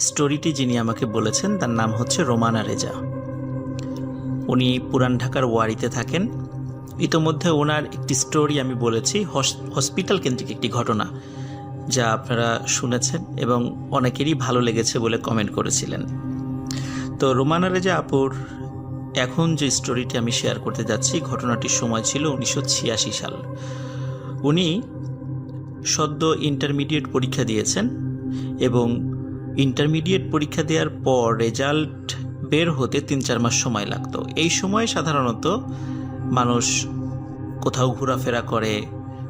স্টোরিটি যিনি আমাকে বলেছেন তার নাম হচ্ছে রোমানা রেজা। উনি পুরান ঢাকার ওয়ারিতে থাকেন। ইতোমধ্যে ওনার একটি স্টোরি আমি বলেছি, হসপিটাল কেন্দ্রিক একটি ঘটনা, যা আপনারা শুনেছেন এবং অনেকেরই ভালো লেগেছে বলে কমেন্ট করেছিলেন। তো রোমানা রেজা আপুর এখন যে স্টোরিটি আমি শেয়ার করতে যাচ্ছি, ঘটনাটির সময় ছিল 1986 সাল। উনি সদ্য ইন্টারমিডিয়েট পরীক্ষা দিয়েছেন এবং ইন্টারমিডিয়েট পরীক্ষা দেওয়ার পর রেজাল্ট বের হতে 3-4 মাস সময় লাগতো। এই সময় সাধারণত মানুষ কোথাও ঘোরাফেরা করে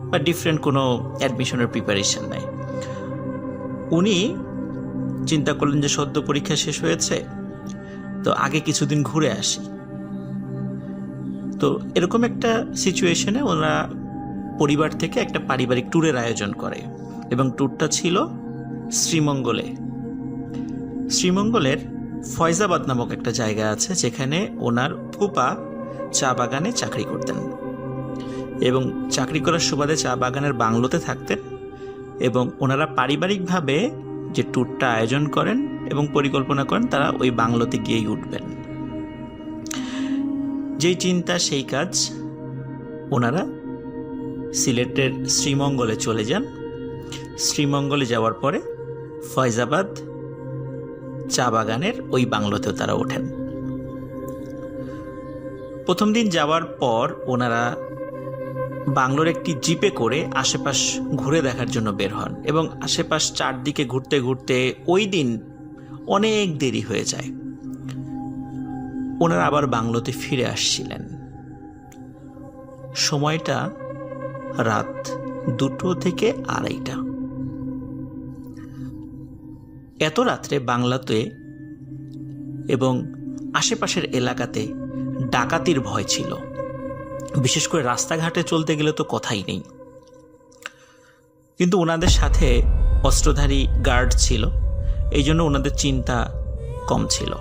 বা ডিফারেন্ট কোনো অ্যাডমিশনের প্রিপারেশন নেয়। উনি চিন্তা করলেন যে সদ্য পরীক্ষা শেষ হয়েছে, তো আগে কিছুদিন ঘুরে আসি। তো এরকম একটা সিচুয়েশনে ওনারা পরিবার থেকে একটা পারিবারিক ট্যুরের আয়োজন করে এবং ট্যুরটা ছিল শ্রীমঙ্গলে। শ্রীমঙ্গলের ফয়জাবাদ নামক একটা জায়গা আছে, যেখানে ওনার ফুপা চা বাগানে চাকরি করতেন এবং চাকরি করার সুবাদে চা বাগানের বাংলোতে থাকতেন এবং ওনারা পারিবারিকভাবে যে ট্যুরটা আয়োজন করেন এবং পরিকল্পনা করেন তারা ওই বাংলোতে গিয়েই উঠবেন। যেই চিন্তা সেই কাজ, ওনারা সিলেটের শ্রীমঙ্গলে চলে যান। শ্রীমঙ্গলে যাওয়ার পরে ফয়জাবাদ চা বাগানের ওই বাংলোতেও তারা ওঠেন। প্রথম দিন যাওয়ার পর ওনারা বাংলোর একটি জিপে করে আশেপাশ ঘুরে দেখার জন্য বের হন এবং আশেপাশ চারদিকে ঘুরতে ঘুরতে ওই দিন অনেক দেরি হয়ে যায়। ওনারা আবার বাংলোতে ফিরে আসছিলেন। সময়টা রাত 2টো থেকে 2:30। এত রাত্রে বাংলাতে এবং আশেপাশের এলাকাতে ডাকাতির ভয় ছিল, বিশেষ করে রাস্তাঘাটে চলতে গেলে তো কথাই নেই। কিন্তু ওনাদের সাথে অস্ত্রধারী গার্ড ছিল, এই জন্য ওনাদের চিন্তা কম ছিল।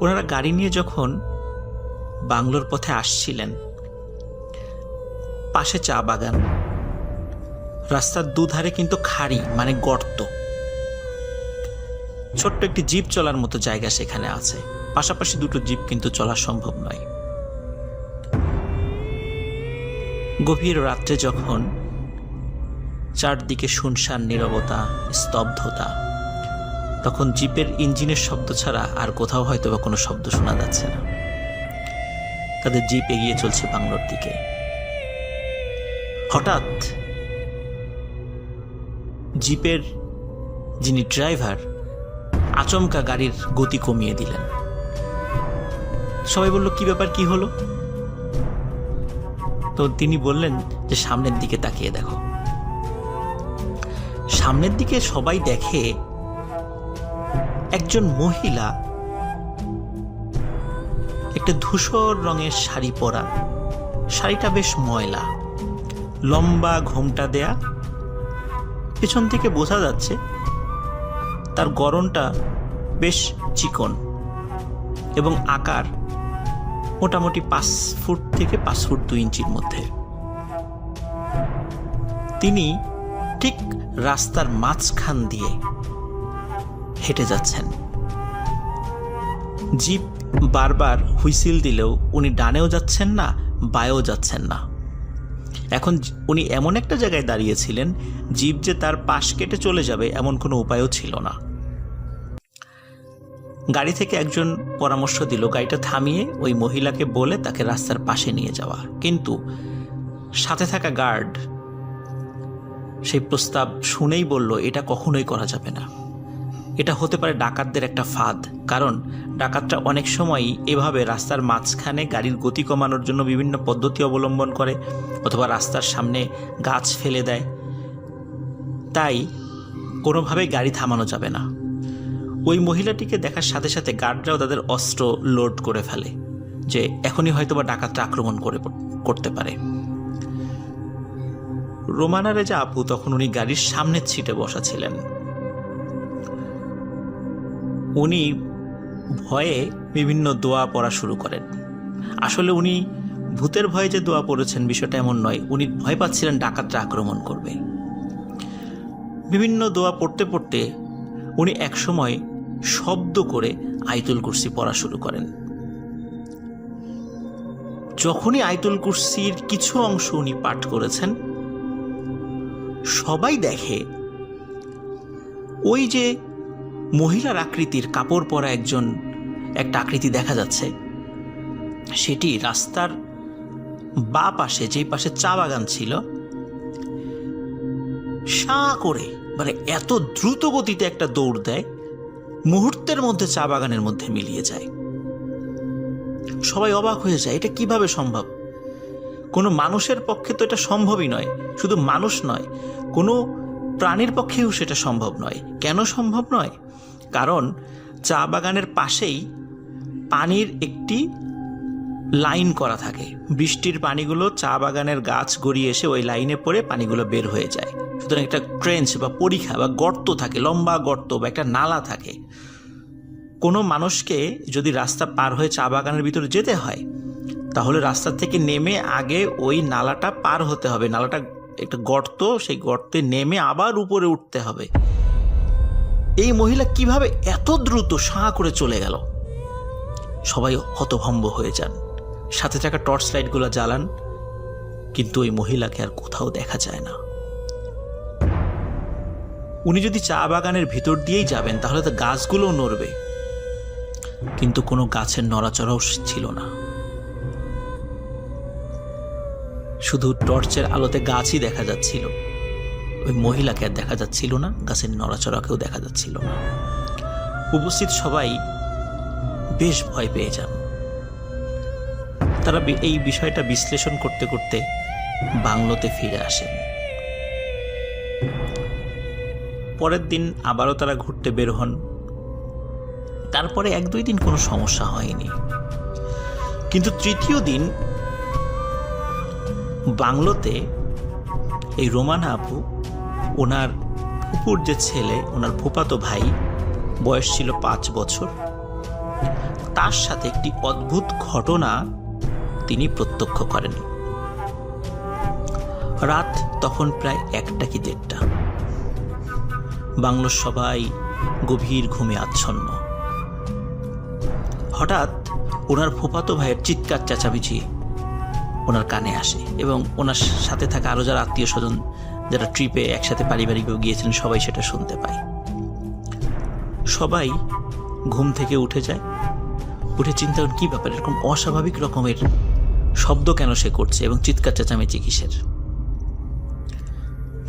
ওনারা গাড়ি নিয়ে যখন বাংলোর পথে আসছিলেন, পাশে চা বাগান, রাস্তার দুধারে কিন্তু খাড়ি মানে গর্ত, ছোট্ট একটি জিপ চলার মতো জায়গা সেখানে আছে। পাশাপাশি দুটো জিপ কিন্তু চলা সম্ভব নয়। গভীর রাত্রে যখন চারদিকে শুনশান নীরবতা, স্তব্ধতা, তখন জিপের ইঞ্জিনের শব্দ ছাড়া আর কোথাও হয়তো বা কোনো শব্দ শোনা যাচ্ছে না। তাদের জিপ এগিয়ে চলছে বাংলোর দিকে। হঠাৎ জিপের যিনি ড্রাইভার আচমকা গাড়ির গতি কমিয়ে দিলেন। সবাই বলল, কি ব্যাপার, কি হলো? তো তিনি বললেন যে সামনের দিকে তাকিয়ে দেখো। সামনের দিকে সবাই দেখে একজন মহিলা একটা ধূসর রঙের শাড়ি পরা, শাড়িটা বেশ ময়লা, লম্বা ঘোমটা দেয়া, পেছন থেকে বোঝা যাচ্ছে তার গড়নটা বেশ চিকন এবং আকার মোটামুটি 5 ফুট থেকে 5 ফুট 2 ইঞ্চির মধ্যে। তিনি ঠিক রাস্তার মাঝখান দিয়ে হেঁটে যাচ্ছেন। জিপ বারবার হুইসিল দিলেও উনি ডানেও যাচ্ছেন না, বাঁয়েও যাচ্ছেন না। এখন উনি এমন একটা জায়গায় দাঁড়িয়েছিলেন, জিপ যে তার পাশ কেটে চলে যাবে এমন কোনো উপায়ও ছিল না। গাড়ি থেকে একজন পরামর্শ দিল গাড়িটা থামিয়ে ওই মহিলাকে বলে তাকে রাস্তার পাশে নিয়ে যাওয়া, কিন্তু সাথে থাকা গার্ড সেই প্রস্তাব শুনেই বলল, এটা কখনোই করা যাবে না, এটা হতে পারে ডাকাতদের একটা ফাঁদ। কারণ ডাকাতরা অনেক সময়ই এভাবে রাস্তার মাঝখানে গাড়ির গতি কমানোর জন্য বিভিন্ন পদ্ধতি অবলম্বন করে অথবা রাস্তার সামনে গাছ ফেলে দেয়। তাই কোনোভাবেই গাড়ি থামানো যাবে না। ওই মহিলাটিকে দেখার সাথে সাথে গার্ডরাও তাদের অস্ত্র লোড করে ফেলে যে এখনই হয়তো বা ডাকাতরা আক্রমণ করতে পারে। রোমানা রেজা আপু তখন উনি গাড়ির সামনের সিটে বসা ছিলেন। উনি ভয়ে বিভিন্ন দোয়া পড়া শুরু করেন। আসলে উনি ভূতের ভয়ে যে দোয়া পড়েছেন বিষয়টা এমন নয়, উনি ভয় পাচ্ছিলেন ডাকাতরা আক্রমণ করবে। বিভিন্ন দোয়া পড়তে পড়তে উনি একসময় শব্দ করে আয়াতুল কুরসি পড়া শুরু করেন। যখনই আয়াতুল কুরসির কিছু অংশ উনি পাঠ করেছেন, সবাই দেখে ওই যে মহিলার আকৃতির কাপড় পরা একটা আকৃতি দেখা যাচ্ছে, সেটি রাস্তার বা পাশে, যেই পাশে চা বাগান ছিল, সাঁ করে মানে এত দ্রুত গতিতে একটা দৌড় দেয়, মুহূর্তের মধ্যে চা বাগানের মধ্যে মিলিয়ে যায়। সবাই অবাক হয়ে যায়, এটা কিভাবে সম্ভব? কোনো মানুষের পক্ষে তো এটা সম্ভবই নয়। শুধু মানুষ নয়, কোনো প্রাণীর পক্ষেও সেটা সম্ভব নয়। কেন সম্ভব নয়? কারণ চা বাগানের পাশেই পানির একটি লাইন করা থাকে। বৃষ্টির পানিগুলো চা বাগানের গাছ গড়িয়ে এসে ওই লাইনে পড়ে পানিগুলো বের হয়ে যায়। সুতরাং একটা ট্রেঞ্চ বা পরিখা বা গর্ত থাকে, লম্বা গর্ত বা একটা নালা থাকে। কোনো মানুষকে যদি রাস্তা পার হয়ে চা বাগানের ভিতরে যেতে হয়, তাহলে রাস্তা থেকে নেমে আগে ওই নালাটা পার হতে হবে। নালাটা একটা গর্ত, সেই গর্তে নেমে আবার উপরে উঠতে হবে। এই মহিলা কিভাবে এত দ্রুত সাঁ করে চলে গেল? সবাই হতভম্ব হয়ে যান। সাথে থাকা টর্চ লাইটগুলো জ্বালান, কিন্তু ওই মহিলাকে আর কোথাও দেখা যায় না। উনি যদি চা বাগানের ভিতর দিয়েই যাবেন, তাহলে তো গাছগুলোও নড়বে, কিন্তু কোনো গাছের নড়াচড়াও ছিল না। শুধু টর্চের আলোতে গাছই দেখা যাচ্ছিল, ওই মহিলাকে আর দেখা যাচ্ছিল না, গাছের নড়াচড়াকেও দেখা যাচ্ছিল না। উপস্থিত সবাই বেশ ভয় পেয়ে যান। তারা এই বিষয়টা বিশ্লেষণ করতে করতে বাংলোতে ফিরে আসেন। পরের দিন আবারও তারা ঘুরতে বের হন। তারপরে 1-2 দিন কোনো সমস্যা হয়নি, কিন্তু তৃতীয় দিন বাংলোতে এই রোমানা আপু, ওনার ফুপুর যে ছেলে, ওনার ফুফাতো ভাই, বয়স ছিল 5 বছর, তার সাথে একটি অদ্ভুত ঘটনা তিনি প্রত্যক্ষ করেন। রাত তখন প্রায় 1টা কি 1:30। বাংলোর সবাই গভীর ঘুমে আচ্ছন্ন। হঠাৎ ওনার ফুফাতো ভাইয়ের চিৎকার চেঁচামেচি ওনার কানে আসে, এবং ওনার সাথে থাকা আরো যারা আত্মীয় স্বজন, যারা ট্রিপে একসাথে পারিবারিকভাবে গিয়েছিলেন, সবাই সেটা শুনতে পায়। সবাই ঘুম থেকে উঠে যায়। উঠে চিন্তা করেন, কি ব্যাপার, এরকম অস্বাভাবিক রকমের শব্দ কেন সে করছে এবং চিৎকার চেঁচামেচি কিসের?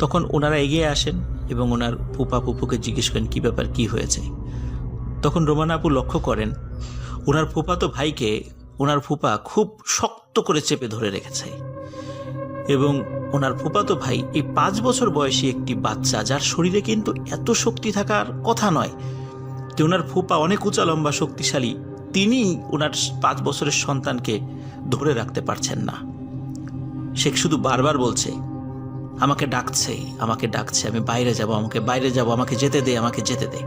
তখন ওনারা এগিয়ে আসেন এবং ওনার ফুপা ফুপুকে জিজ্ঞেস করেন, কি ব্যাপার, কি হয়েছে? তখন রোমানা আপু লক্ষ্য করেন ওনার ফুপাতো ভাইকে ওনার ফুপা খুব শক্ত করে চেপে ধরে রেখেছে, এবং ওনার ফুপাতো ভাই এই 5 বছর বয়সী একটি বাচ্চা, যার শরীরে কিন্তু এত শক্তি থাকার কথা নয়। যে ওনার ফুপা অনেক উঁচা লম্বা শক্তিশালী, তিনি ওনার 5 বছরের সন্তানকে ধরে রাখতে পারছেন না। সে শুধু বারবার বলছে, আমাকে ডাকছে, আমাকে ডাকছে, আমি বাইরে যাব, আমাকে বাইরে যাব, আমাকে যেতে দে, আমাকে যেতে দে।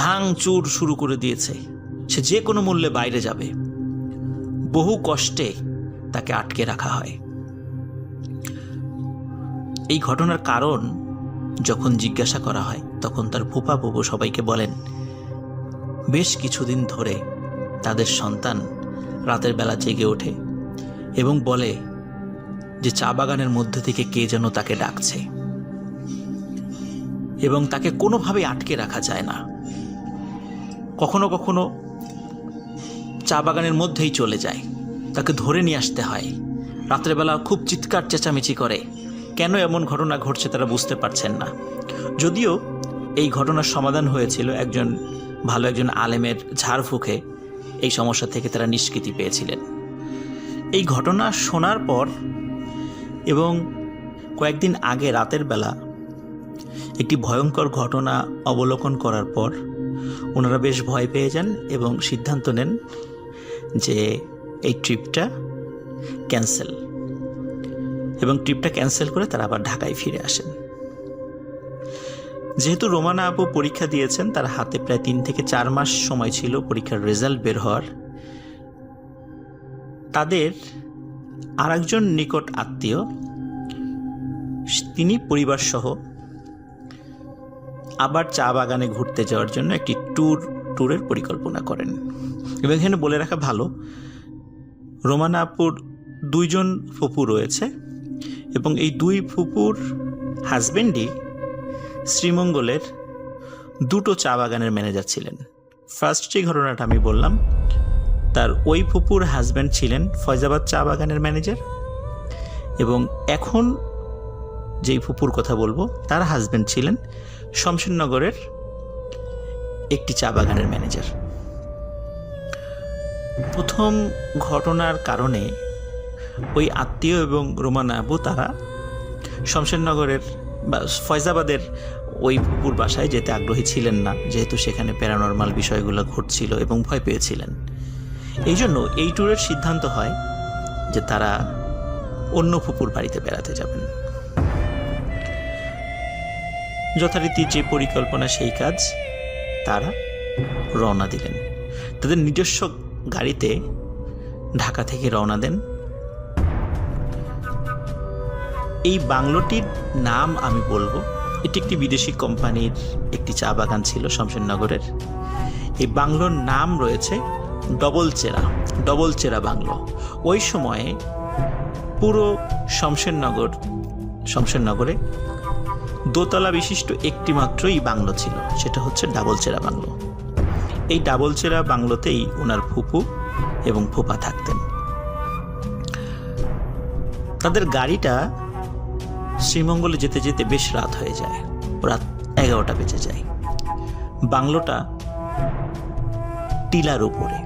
ভাঙচুর শুরু করে দিয়েছে, সে যে কোনো মূল্যে বাইরে যাবে। বহু কষ্টে তাকে আটকে রাখা হয়। এই ঘটনার কারণ যখন জিজ্ঞাসা করা হয়, তখন তার ফুপা ফুপু সবাইকে বলেন, বেশ কিছুদিন ধরে তাদের সন্তান রাতের বেলা জেগে ওঠে এবং বলে যে চা বাগানের মধ্যে থেকে কে যেন তাকে ডাকছে, এবং তাকে কোনোভাবে আটকে রাখা যায় না। কখনো কখনো চা বাগানের মধ্যেই চলে যায়, তাকে ধরে নিয়ে আসতে হয়। রাত্রেবেলা খুব চিৎকার চেঁচামেচি করে। কেন এমন ঘটনা ঘটছে তারা বুঝতে পারছেন না। যদিও এই ঘটনার সমাধান হয়েছিল একজন আলেমের ঝাড়ফুঁকে, এই সমস্যা থেকে তারা নিষ্কৃতি পেয়েছিলেন। এই ঘটনা শোনার পর এবং কয়েকদিন আগে রাতের বেলা একটি ভয়ঙ্কর ঘটনা অবলোকন করার পর ওনারা বেশ ভয় পেয়ে যান এবং সিদ্ধান্ত নেন যে এই ট্রিপটা ক্যান্সেল, এবং ট্রিপটা ক্যান্সেল করে তারা আবার ঢাকায় ফিরে আসেন। যেহেতু রোমানা আপু পরীক্ষা দিয়েছেন, তার হাতে প্রায় 3 থেকে 4 মাস সময় ছিল পরীক্ষার রেজাল্ট বের হওয়ার। তাদের আরেকজন নিকট আত্মীয়, তিনি পরিবার সহ আবার চা বাগানে ঘুরতে যাওয়ার জন্য একটি ট্যুরের পরিকল্পনা করেন। এবং এখানে বলে রাখা ভালো, রোমানা আপুর 2 জন ফুপু রয়েছে এবং এই 2 ফুপুর হাজবেন্ডই শ্রীমঙ্গলের 2টো চা বাগানের ম্যানেজার ছিলেন। ফার্স্ট যে ঘটনাটা আমি বললাম, তার ওই ফুপুর হাজব্যান্ড ছিলেন ফয়জাবাদ চা বাগানের ম্যানেজার, এবং এখন যেই ফুপুর কথা বলবো তার হাজব্যান্ড ছিলেন শমশেরনগরের একটি চা বাগানের ম্যানেজার। প্রথম ঘটনার কারণে ওই আত্মীয় এবং রোমানা আপু তারা শমশেরনগরের বা ফয়জাবাদের ওই ফুপুর বাসায় যেতে আগ্রহী ছিলেন না, যেহেতু সেখানে প্যারানর্মাল বিষয়গুলো ঘটছিল এবং ভয় পেয়েছিলেন। এই জন্য এই ট্যুরের সিদ্ধান্ত হয় যে তারা অন্য ফুপুর বাড়িতে বেড়াতে যাবেন। যথারীতি যে পরিকল্পনা সেই কাজ, তারা রওনা দিলেন। তাদের নিজস্ব গাড়িতে ঢাকা থেকে রওনা দেন। এই বাংলোটির নাম আমি বলবো, এটি একটি বিদেশি কোম্পানির একটি চা বাগান ছিল শমশেরনগরের। এই বাংলোর নাম রয়েছে ডবল চেরা বাংলো। ওই সময়ে পুরো শমশেরনগরে দোতলা বিশিষ্ট একটি মাত্রই বাংলো ছিল, সেটা হচ্ছে ডাবল চেরা বাংলো। এই ডাবল চেরা বাংলোতেই ওনার ফুপু এবং ফুপা থাকতেন। তাদের গাড়িটা শ্রীমঙ্গলে যেতে যেতে বেশ রাত হয়ে যায়, রাত 11টা বেজে যায়। বাংলোটা টিলার উপরে।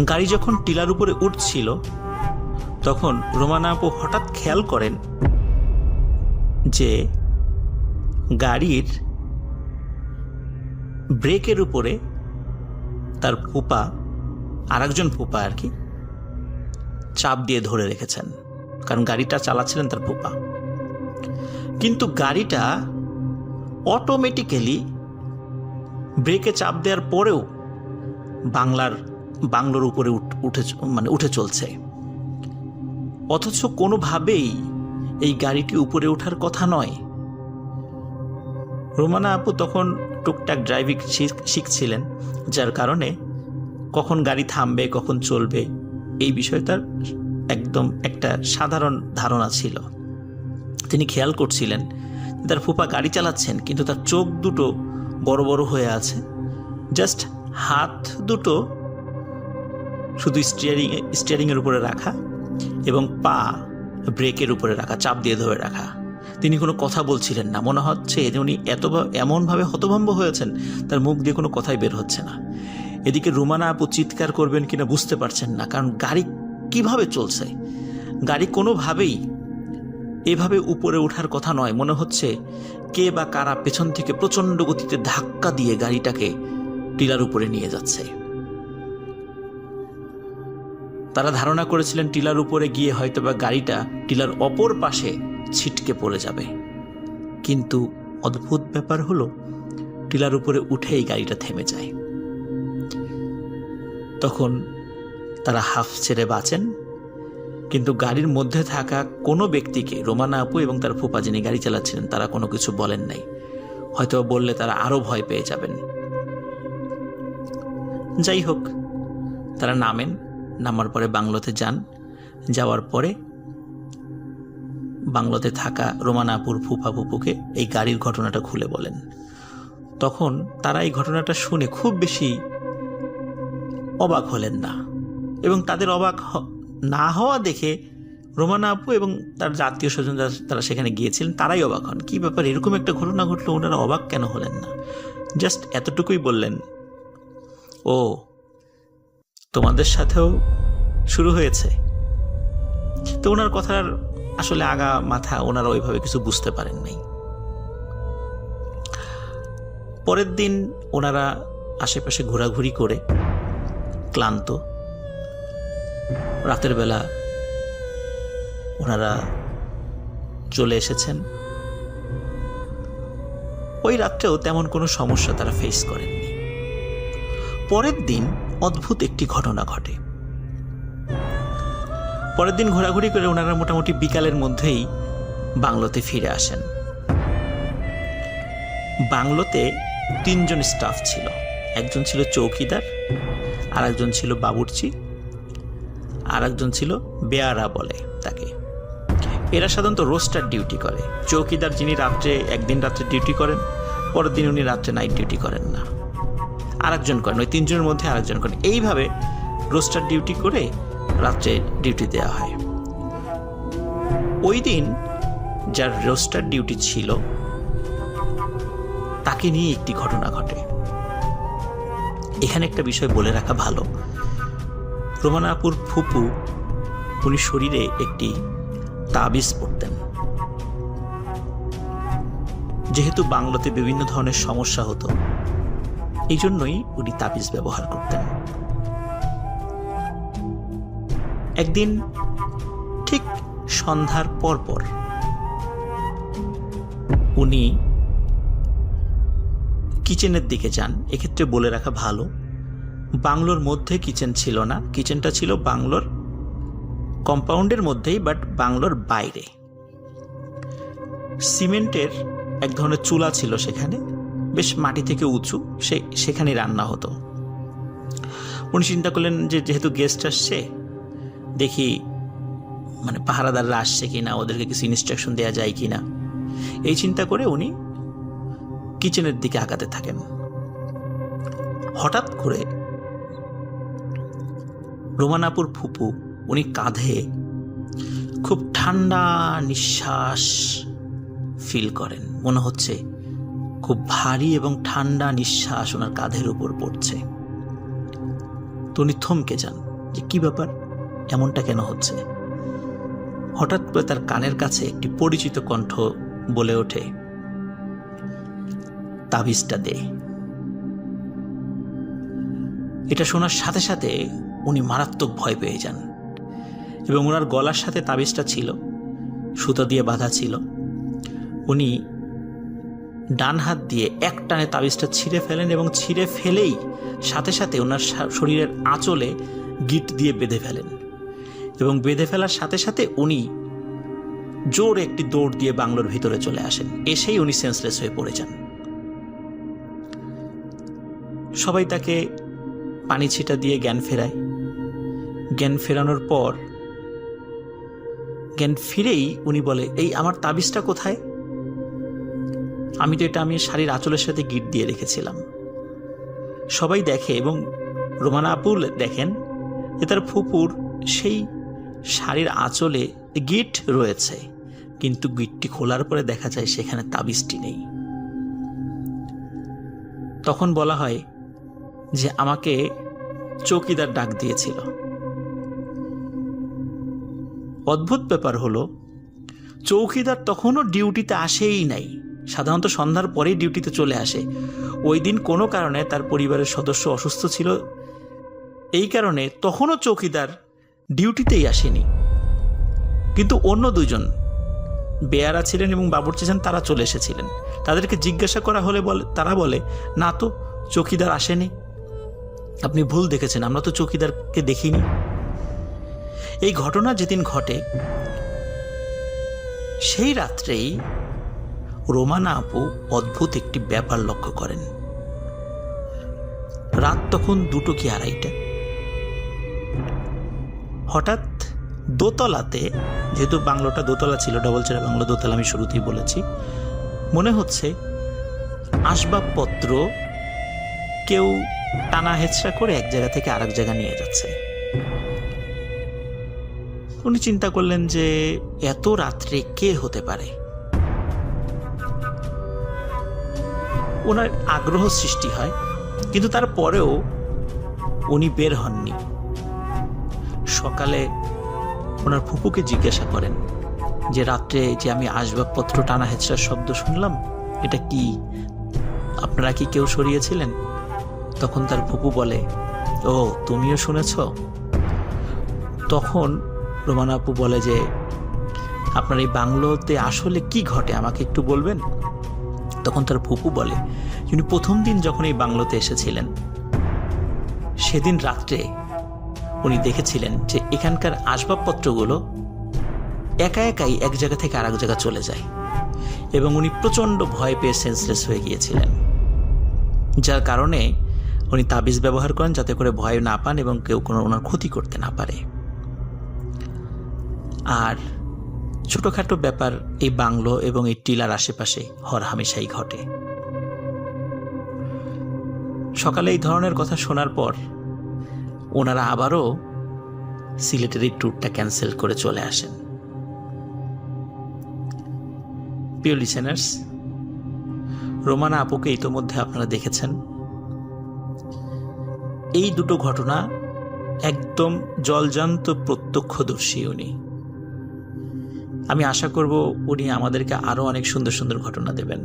গাড়ি যখন টিলার উপরে উঠছিল তখন রোমানা আপু হঠাৎ খেয়াল করেন যে গাড়ির ব্রেকের উপরে তার ফুপা, আরেকজন ফুপা আর কি, চাপ দিয়ে ধরে রেখেছেন, কারণ গাড়িটা চালাচ্ছিলেন তার ফুপা। কিন্তু গাড়িটা অটোমেটিক্যালি ব্রেকে চাপ দেওয়ার পরেও বাংলোর উপরে উঠে চলছে, অথচ কোনোভাবেই এই গাড়িটি উপরে ওঠার কথা নয়। রোমানা আপু তখন টুকটাক ড্রাইভিং শিখছিলেন, যার কারণে কখন গাড়ি থামবে কখন চলবে এই বিষয়ে তার একদম একটা সাধারণ ধারণা ছিল। তিনি খেয়াল করছিলেন তার ফুপা গাড়ি চালাচ্ছেন, কিন্তু তার চোখ দুটো বড় বড় হয়ে আছে, জাস্ট হাত দুটো শুধু স্টিয়ারিংয়ের উপরে রাখা এবং পা ব্রেকের উপরে রাখা, চাপ দিয়ে ধরে রাখা। তিনি কোনো কথা বলছিলেন না, মনে হচ্ছে উনি এমনভাবে হতভম্ব হয়েছেন তার মুখ দিয়ে কোনো কথাই বের হচ্ছে না। এদিকে রোমানা আপু চিৎকার করবেন কিনা বুঝতে পারছেন না, কারণ গাড়ি কিভাবে চলছে, গাড়ি কোনোভাবেই এভাবে উপরে ওঠার কথা নয়। মনে হচ্ছে কে বা কারা পেছন থেকে প্রচণ্ড গতিতে ধাক্কা দিয়ে গাড়িটাকে টিলার উপরে নিয়ে যাচ্ছে। তারা ধারণা করেছিলেন টিলার উপরে গিয়ে হয়তো বা গাড়িটা টিলার অপর পাশে ছিটকে পড়ে যাবে, কিন্তু অদ্ভুত ব্যাপার হলো টিলার উপরে উঠেই গাড়িটা থেমে যায়। তখন তারা হাফ ছেড়ে বাঁচেন, কিন্তু গাড়ির মধ্যে থাকা কোনো ব্যক্তিকে, রোমানা আপু এবং তার ফুপা যিনি গাড়ি চালাচ্ছিলেন, তারা কোনো কিছু বলেন নাই। হয়তো বললে তারা আরো ভয় পেয়ে যাবেন। যাই হোক, তারা নামার পরে বাংলোতে যান। যাওয়ার পরে বাংলোতে থাকা রোমানা আপুর ফুপা ফুপুকে এই গাড়ির ঘটনাটা খুলে বলেন। তখন তারা এই ঘটনাটা শুনে খুব বেশি অবাক হলেন না, এবং তাদের অবাক না হওয়া দেখে রোমানা আপু এবং তার আত্মীয় স্বজন তারা সেখানে গিয়েছিলেন, তারাই অবাক হন। কী ব্যাপার, এরকম একটা ঘটনা ঘটলো, ওনারা অবাক কেন হলেন না? জাস্ট এতটুকুই বললেন, ও তোমাদের সাথেও শুরু হয়েছে। তো ওনার কথার আসলে আগা মাথা ওনারা ওইভাবে কিছু বুঝতে পারেন নাই। পরের দিন ওনারা আশেপাশে ঘোরাঘুরি করে ক্লান্ত, রাতের বেলা ওনারা চলে এসেছেন। ওই রাত্রেও তেমন কোনো সমস্যা তারা ফেস করেননি। পরের দিন অদ্ভুত একটি ঘটনা ঘটে। পরের দিন ঘোরাঘুরি করে ওনারা মোটামুটি বিকালের মধ্যেই বাংলোতে ফিরে আসেন। বাংলোতে 3 জন স্টাফ ছিল। একজন ছিল চৌকিদার, আর একজন ছিল বাবুর্চি, আর একজন ছিল বেয়ারা বলে তাকে। এরা সাধারণত রোস্টার ডিউটি করে। চৌকিদার যিনি একদিন রাত্রে ডিউটি করেন, পরের দিন উনি রাত্রে নাইট ডিউটি করেন না, আরেকজন করেন, ওই 3 জনের মধ্যে আরেকজন করেন। এইভাবে রোস্টার ডিউটি করে রাত্রে ডিউটি দেওয়া হয়। ওই দিন যার রোস্টার ডিউটি ছিল তাকে নিয়ে একটি ঘটনা ঘটে। এখানে একটা বিষয় বলে রাখা ভালো, রোমানা আপুর ফুপু উনি শরীরে একটি তাবিজ পরতেন। যেহেতু বাংলাতে বিভিন্ন ধরনের সমস্যা হতো, এই জন্যই উনি তাবিজ ব্যবহার করতেন। একদিন ঠিক সন্ধ্যার পর উনি কিচেনের দিকে যান। এক্ষেত্রে বলে রাখা ভালো, বাংলোর মধ্যে কিচেন ছিল না, কিচেনটা ছিল বাংলোর কম্পাউন্ডের মধ্যেই, বাট বাংলোর বাইরে। সিমেন্টের এক ধরনের চুলা ছিল সেখানে, বেশ মাটি থেকে উঁচু, সেখানে রান্না হতো। উনি চিন্তা করলেন যে যেহেতু গেস্ট আসছে, দেখি পাহারাদাররা আসছে কিনা, ওদেরকে কিছু ইনস্ট্রাকশন দেওয়া যায় কিনা, এই চিন্তা করে উনি কিচেনের দিকে আগাতে থাকেন। হঠাৎ করে রোমানাপুর ফুপু উনি কাঁধে খুব ঠান্ডা নিঃশ্বাস ফিল করেন। মনে হচ্ছে খুব ভারী এবং ঠান্ডা নিঃশ্বাস ওনার কাঁধের উপর পড়ছে। তো উনি থমকে যান যে কি ব্যাপার, এমনটা কেন হচ্ছে। হঠাৎ করে তার কানের কাছে একটি পরিচিত কণ্ঠ বলে ওঠে, তাবিজটা দে। এটা শোনার সাথে সাথে উনি মারাত্মক ভয় পেয়ে যান এবং ওনার গলার সাথে তাবিজটা ছিল, সুতো দিয়ে বাঁধা ছিল। উনি ডান হাত দিয়ে এক টানে তাবিজটা ছিঁড়ে ফেলেন এবং ছিঁড়ে ফেলেই সাথে সাথে ওনার শরীরের আঁচলে গিট দিয়ে বেঁধে ফেলেন এবং বেঁধে ফেলার সাথে সাথে উনি জোরে একটি দৌড় দিয়ে বাংলোর ভিতরে চলে আসেন। এসেই উনি সেন্সলেস হয়ে পড়ে যান। সবাই তাকে পানি ছিটা দিয়ে জ্ঞান ফেরায়। জ্ঞান ফেরানোর পর জ্ঞান ফিরেই উনি বলে, এই আমার তাবিজটা কোথায়? আমি শাড়ির আঁচলের সাথে গিট দিয়ে রেখেছিলাম। সবাই দেখে এবং রোমানা আপু দেখেন যে তার ফুপুর সেই শাড়ির আঁচলে গিট রয়েছে, কিন্তু গিটটি খোলার পরে দেখা যায় সেখানে তাবিজটি নেই। তখন বলা হয় যে আমাকে চৌকিদার ডাক দিয়েছিল। অদ্ভুত ব্যাপার হলো, চৌকিদার তখনও ডিউটিতে আসেই নাই। সাধারণত সন্ধ্যার পরেই ডিউটিতে চলে আসে। ওই দিন কোনো কারণে তার পরিবারের সদস্য অসুস্থ ছিল, এই কারণে তখনও চৌকিদার ডিউটিতেই আসেনি। কিন্তু অন্য 2 জন বেয়ারা ছিলেন এবং বাবুর্চি ছিলেন, তারা চলে এসেছিলেন। তাদেরকে জিজ্ঞাসা করা হলে তারা বলে, না তো চৌকিদার আসেনি, আপনি ভুল দেখেছেন, আমরা তো চৌকিদারকে দেখিনি। এই ঘটনা যেদিন ঘটে সেই রাত্রেই রোমানা আপু অদ্ভুত একটি ব্যাপার লক্ষ্য করেন। রাত তখন 2টো কি 2:30। হঠাৎ দোতলাতে, যেহেতু বাংলোটা দোতলা ছিল, ডবল চেয়ার বাংলো দোতলা, আমি শুরুতেই বলেছি, মনে হচ্ছে আসবাবপত্র কেউ টানা হেঁচড়া করে এক জায়গা থেকে আরেক জায়গা নিয়ে যাচ্ছে। উনি চিন্তা করলেন যে এত রাত্রে কে হতে পারে। ওনার আগ্রহ সৃষ্টি হয়, কিন্তু তারপরেও উনি বের হননি। সকালে ওনার ফুপুকে জিজ্ঞাসা করেন যে রাত্রে যে আমি আসবাবপত্র টানা হেঁচড়ার শব্দ শুনলাম, এটা কি, আপনারা কি কেউ সরিয়েছিলেন? তখন তার ফুপু বলে, ও তুমিও শুনেছ? তখন রোমানা আপু বলে যে আপনার এই বাংলোতে আসলে কি ঘটে আমাকে একটু বলবেন? তখন তার ফুপু বলে, উনি প্রথম দিন যখন এই বাংলোতে এসেছিলেন সেদিন রাত্রে উনি দেখেছিলেন যে এখানকার আসবাবপত্রগুলো একা একাই এক জায়গা থেকে আরেক জায়গা চলে যায় এবং উনি প্রচণ্ড ভয় পেয়ে সেন্সলেস হয়ে গিয়েছিলেন, যার কারণে উনি তাবিজ ব্যবহার করেন যাতে করে ভয় না পান এবং কেউ কোনো ওনার ক্ষতি করতে না পারে। আর ছোটোখাটো ব্যাপার এই বাংলো এবং এই টিলার আশেপাশে হরহামেশাই ঘটে। সকালে এই ধরনের কথা শোনার পর ওনারা আবারও সিলেটের এই ট্যুরটা ক্যান্সেল করে চলে আসেন। প্রিয় লিসেনার্স, রোমানা আপুকে ইতোমধ্যে আপনারা দেখেছেন। এই দুটো ঘটনা একদম জলজান্ত প্রত্যক্ষদর্শী উনি। আমি আশা করব উনি আমাদেরকে আরও অনেক সুন্দর সুন্দর ঘটনা দেবেন।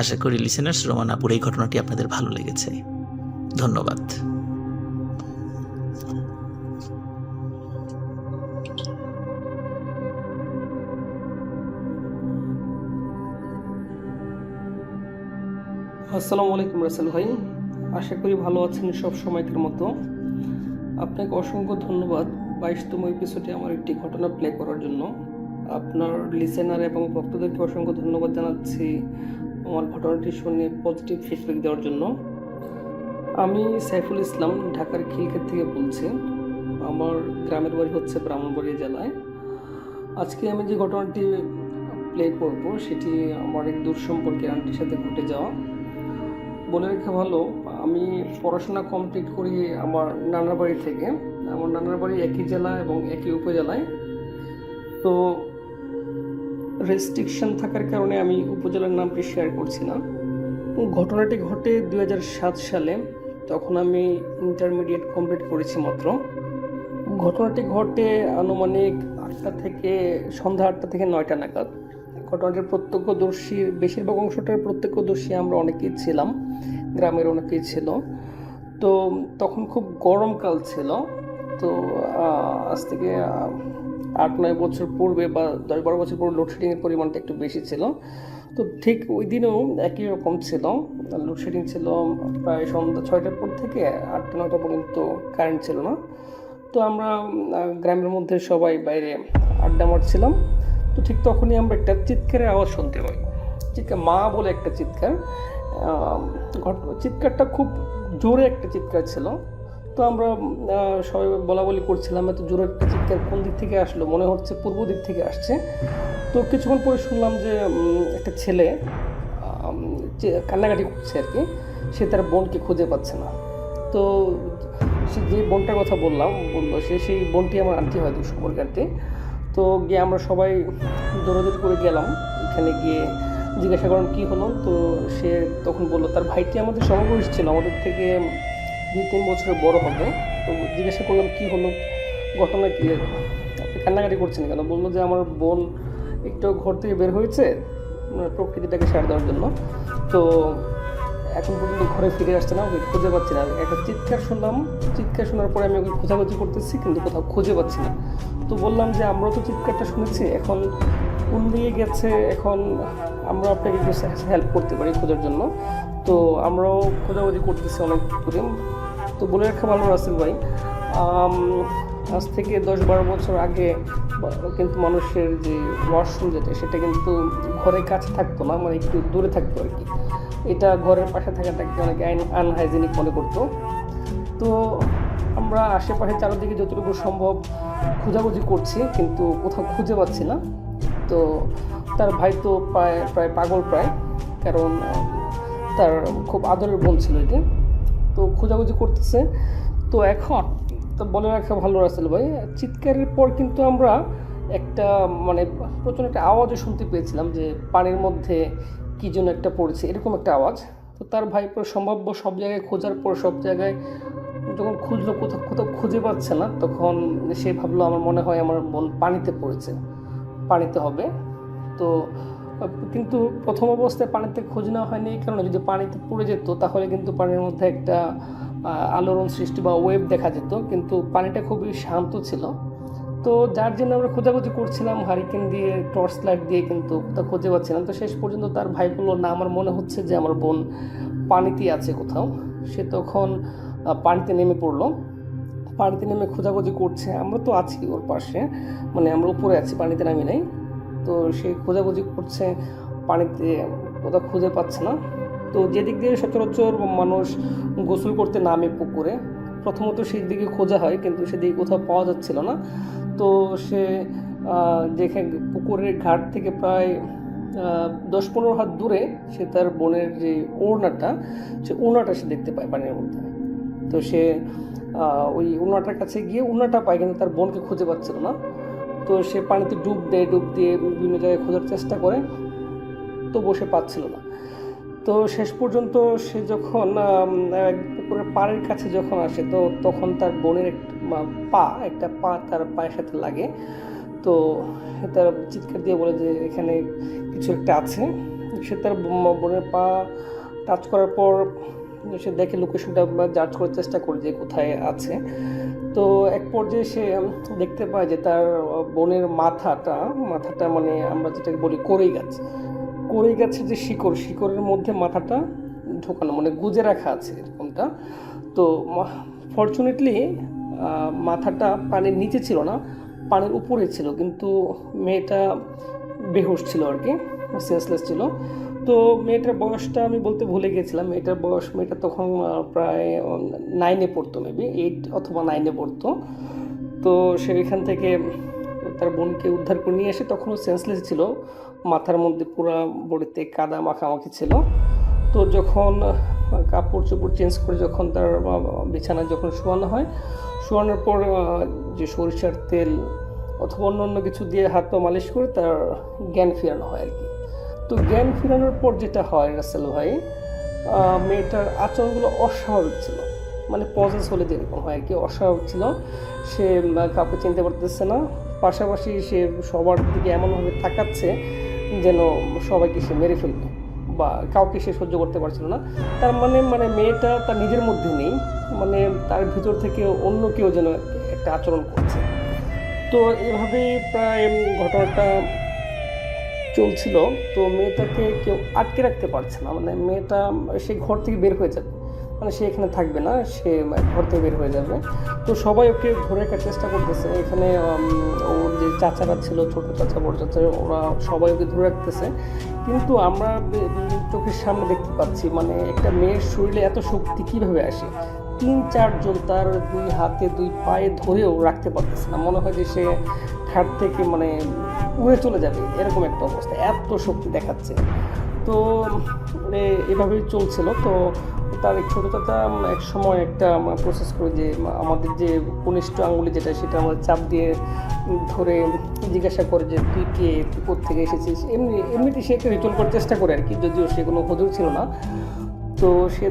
আশা করি লিসেনার্স, রোমানা আপুর এই ঘটনাটি আপনাদের ভালো লেগেছে। ধন্যবাদ। আসসালামু আলাইকুম রাসেল ভাই, আশা করি ভালো আছেন সব সময়কার মতো। আপনাকে অসংখ্য ধন্যবাদ 22তম এপিসোডে আমার একটি ঘটনা প্লে করার জন্য। আপনার লিসেনার এবং ভক্তদেরকে অসংখ্য ধন্যবাদ জানাচ্ছি আমার ঘটনাটি শুনে পজিটিভ ফিডব্যাক দেওয়ার জন্য। আমি সাইফুল ইসলাম ঢাকার খিলক্ষেত থেকে বলছি। আমার গ্রামের বাড়ি হচ্ছে ব্রাহ্মণবাড়িয়া জেলায়। আজকে আমি যে ঘটনাটি প্লে করব সেটি আমার এক দূর সম্পর্কের আন্টির সাথে ঘটে যাওয়া। বলে রেখে ভালো, আমি পড়াশোনা কমপ্লিট করি আমার নানার বাড়ি থেকে। আমার নানার বাড়ি একই জেলা এবং একই উপজেলায়। তো রেস্ট্রিকশন থাকার কারণে আমি উপজেলার নামটি শেয়ার করছি না। ঘটনাটি ঘটে 2007 সালে, তখন আমি ইন্টারমিডিয়েট কমপ্লিট করেছি মাত্র। ঘটনাটি ঘটে আনুমানিক সন্ধ্যা 8টা থেকে 9টা নাগাদ। ঘটনাটির প্রত্যক্ষদর্শীর বেশিরভাগ অংশটার প্রত্যক্ষদর্শী আমরা অনেকেই ছিলাম, গ্রামের অনেকেই ছিল। তো তখন খুব গরমকাল ছিল। তো আজ থেকে 8-9 বছর পূর্বে বা 10-12 বছর পূর্বে লোডশেডিংয়ের পরিমাণটা একটু বেশি ছিল। তো ঠিক ওই দিনেও একই রকম ছিল, লোডশেডিং ছিল প্রায় সন্ধ্যা 6টার পর থেকে 8টা-9টা পর্যন্ত কারেন্ট ছিল না। তো আমরা গ্রামের মধ্যে সবাই বাইরে আড্ডা মারছিলাম। তো ঠিক তখনই আমরা একটা চিৎকারের আওয়াজ শুনতে পাই। চিৎকার, মা বলে একটা চিৎকার। চিৎকারটা খুব জোরে একটা চিৎকার ছিল। তো আমরা সবাই বলা বলি করছিলাম, এত জোরে একটা চিৎকার কোন দিক থেকে আসলো, মনে হচ্ছে পূর্ব দিক থেকে আসছে। তো কিছুক্ষণ পরে শুনলাম যে একটা ছেলে কান্নাকাটি করছে আর কি, সে তার বোনকে খুঁজে পাচ্ছে না। তো সে যে বোনটার কথা বললো সেই বোনটি আমার আন্টি হয়, দূর সম্পর্কে আন্টি। তো গিয়ে আমরা সবাই দৌড়াদৌড়ি করে গেলাম। এখানে গিয়ে জিজ্ঞাসা করলাম কী হলো। তো সে তখন বললো তার ভাইটি আমাদের সমবয়সী ছিল, আমাদের থেকে 2-3 বছরের বড় হবে। তো জিজ্ঞাসা করলাম কী হলো, ঘটনা কী, আপনি কান্নাকাটি করছেন কেন? বললো যে আমার বোন একটু ঘর থেকে বের হয়েছে প্রকৃতিটাকে সার দেওয়ার জন্য, তো এখন পর্যন্ত ঘরে ফিরে আসছে না, ওকে খুঁজে পাচ্ছি না। একটা চিৎকার শুনলাম, চিৎকার শোনার পরে আমি ওকে খোঁজাখুঁজি করতেছি কিন্তু কোথাও খুঁজে পাচ্ছি না। তো বললাম যে আমরাও তো চিৎকারটা শুনেছি, এখন কোন দিকে গেছে, এখন আমরা আপনাকে একটু হেল্প করতে পারি খোঁজার জন্য। তো আমরাও খোঁজাখুঁজি করতেছি অনেক দূরে। তো বলে রাখা ভালো রাসেল ভাই, আজ থেকে 10-12 বছর আগে কিন্তু মানুষের যে ওয়াশরুম যেটা সেটা কিন্তু ঘরের কাছে থাকতো না, মানে একটু দূরে থাকতো আর কি। এটা ঘরের পাশে থাকাটাকে অনেকে আনহাইজেনিক মনে করতো। তো আমরা আশেপাশে চারিদিকে যতটুকু সম্ভব খোঁজাখুঁজি করছি কিন্তু কোথাও খুঁজে পাচ্ছি না। তো তার ভাই তো প্রায় পাগল প্রায়, কারণ তার খুব আদরের বোন ছিল এটা। তো খোঁজাখুঁজি করতেছে। তো এখন তো বলে রাখা ভালো রাসেল ভাই, চিৎকারের পর কিন্তু আমরা একটা প্রচণ্ড একটা আওয়াজও শুনতে পেয়েছিলাম যে পানির মধ্যে কী যেন একটা পড়েছে, এরকম একটা আওয়াজ। তো তার ভাই পর সম্ভাব্য সব জায়গায় খোঁজার পর সব জায়গায় যখন খুঁজলো কোথাও খুঁজে পাচ্ছে না, তখন সে ভাবলো আমার মনে হয় আমার বোন পানিতে পড়েছে, পানিতে হবে। তো কিন্তু প্রথম অবস্থায় পানিতে খোঁজ নেওয়া হয়নি, এই কারণে যদি পানিতে পড়ে যেত তাহলে কিন্তু পানির মধ্যে একটা আলোড়ন সৃষ্টি বা ওয়েভ দেখা যেত, কিন্তু পানিটা খুবই শান্ত ছিল। তো যার জন্য আমরা খোঁজাখুঁজি করছিলাম হারিকেন দিয়ে, টর্চ লাইট দিয়ে, কিন্তু কোথাও খুঁজে পাচ্ছিলাম। তো শেষ পর্যন্ত তার ভাই বললো না, আমার মনে হচ্ছে যে আমার বোন পানিতেই আছে কোথাও। সে তখন পানিতে নেমে পড়লো, পানিতে নেমে খোঁজাখুঁজি করছে। আমরা তো আছি ওর পাশে, আমরা উপরে আছি, পানিতে নামি নাই। তো সে খোঁজাখুঁজি করছে পানিতে, কোথাও খুঁজে পাচ্ছে না। তো যেদিক দিয়ে সচরাচর মানুষ গোসল করতে নামে পুকুরে, প্রথমত সেই দিকে খোঁজা হয়, কিন্তু সেদিকে কোথাও পাওয়া যাচ্ছিল না। তো সে দেখে পুকুরের ঘাট থেকে প্রায় 10-15 হাত দূরে সে তার বোনের যে ওড়নাটা, সে ওড়নাটা সে দেখতে পায় পানির মধ্যে। তো সে ওই ওড়নাটার কাছে গিয়ে ওড়নাটা পায়, কিন্তু তার বোনকে খুঁজে পাচ্ছিল না। তো সে পানিতে ডুব দিয়ে বিভিন্ন জায়গায় খোঁজার চেষ্টা করে, তো বসে পাচ্ছিল না। তো শেষ পর্যন্ত সে যখন পুকুরের পাড়ের কাছে যখন আসে, তো তখন তার বোনের একটা পা তার পায়ের সাথে লাগে। তো তার চিৎকার দিয়ে বলে যে এখানে কিছু একটা আছে। সে তার বোনের পা টাচ করার পর সে দেখে লোকেশনটা জাজ করার চেষ্টা করে যে কোথায় আছে। তো এক পর্যায়ে সে দেখতে পায় যে তার বোনের মাথাটা মানে আমরা যেটাকে বলি কড়ই গাছের যে শিকড়ের মধ্যে মাথাটা ঢোকানো, মানে গুজে রাখা আছে এরকমটা। তো ফরচুনেটলি মাথাটা পানির নিচে ছিল না, পানির উপরে ছিল, কিন্তু মেয়েটা বেহুশ ছিল আর কি, সেন্সলেস ছিল। তো মেয়েটার বয়সটা আমি বলতে ভুলে গেছিলাম। মেয়েটা তখন প্রায় 9-এ পড়তো, মেবি 8 অথবা 9-এ পড়তো। তো সে এখান থেকে তার বোনকে উদ্ধার করে নিয়ে এসে, তখনও সেন্সলেস ছিল, মাথার মধ্যে পুরো বডিতে কাদা মাখামাখি ছিল। তো যখন কাপড় চোপড় চেঞ্জ করে যখন তার বিছানায় যখন শোয়ানোর পর যে সরিষার তেল অথবা অন্য কিছু দিয়ে হাত পা মালিশ করে তার জ্ঞান ফেরানো হয় আর কি। তো জ্ঞান ফেরানোর পর যেটা হয় রাসেল ভাই, মেয়েটার আচরণগুলো অস্বাভাবিক ছিল, মানে পজেস হলে যেরকম হয় আর কি, অস্বাভাবিক ছিল। সে কাউকে চিনতে পারতেছে না, পাশাপাশি সে সবার দিকে এমনভাবে তাকাচ্ছে যেন সবাইকে সে মেরে ফেলবে, বা কাউকে সে সহ্য করতে পারছিল না। তার মানে মেয়েটা তার নিজের মধ্যে নেই, মানে তার ভিতর থেকে অন্য কেউ যেন একটা আচরণ করছে। তো এভাবেই প্রায় ঘটনাটা চলছিল। তো মেয়েটাকে কেউ আটকে রাখতে পারছে না, মানে মেয়েটা সে ঘর থেকে বের হয়ে যাবে, মানে সে এখানে থাকবে না, সে ঘর থেকে বের হয়ে যাবে। তো সবাই ওকে ধরে রাখার চেষ্টা করতেছে। এখানে ওর যে চাচারা ছিল, ছোটো চাচা বড় চাচা, ওরা সবাই ওকে ধরে রাখতেছে। কিন্তু আমরা চোখের সামনে দেখতে পাচ্ছি, মানে একটা মেয়ের শরীরে এত শক্তি কীভাবে আসে, 3-4 জন তার 2 হাতে 2 পায়ে ধরেও রাখতে পারতেছে না। মনে হয় যে সে খাট থেকে মানে উড়ে চলে যাবে, এরকম একটা অবস্থা, এত শক্তি দেখাচ্ছে। তো এভাবেই চলছিল। তো তার ছোটো চাচা এক সময় একটা প্রসেস করে যে আমাদের যে কনিষ্ঠ আঙুলি যেটা, সেটা আমাদের চাপ দিয়ে ধরে জিজ্ঞাসা করে যে তুই কে, তুই কোত্থেকে এসেছিস, এমনিতে সে একটা রিচুয়াল করার চেষ্টা করে আর কি, যদিও সে কোনো হুজুর ছিল না। তো সে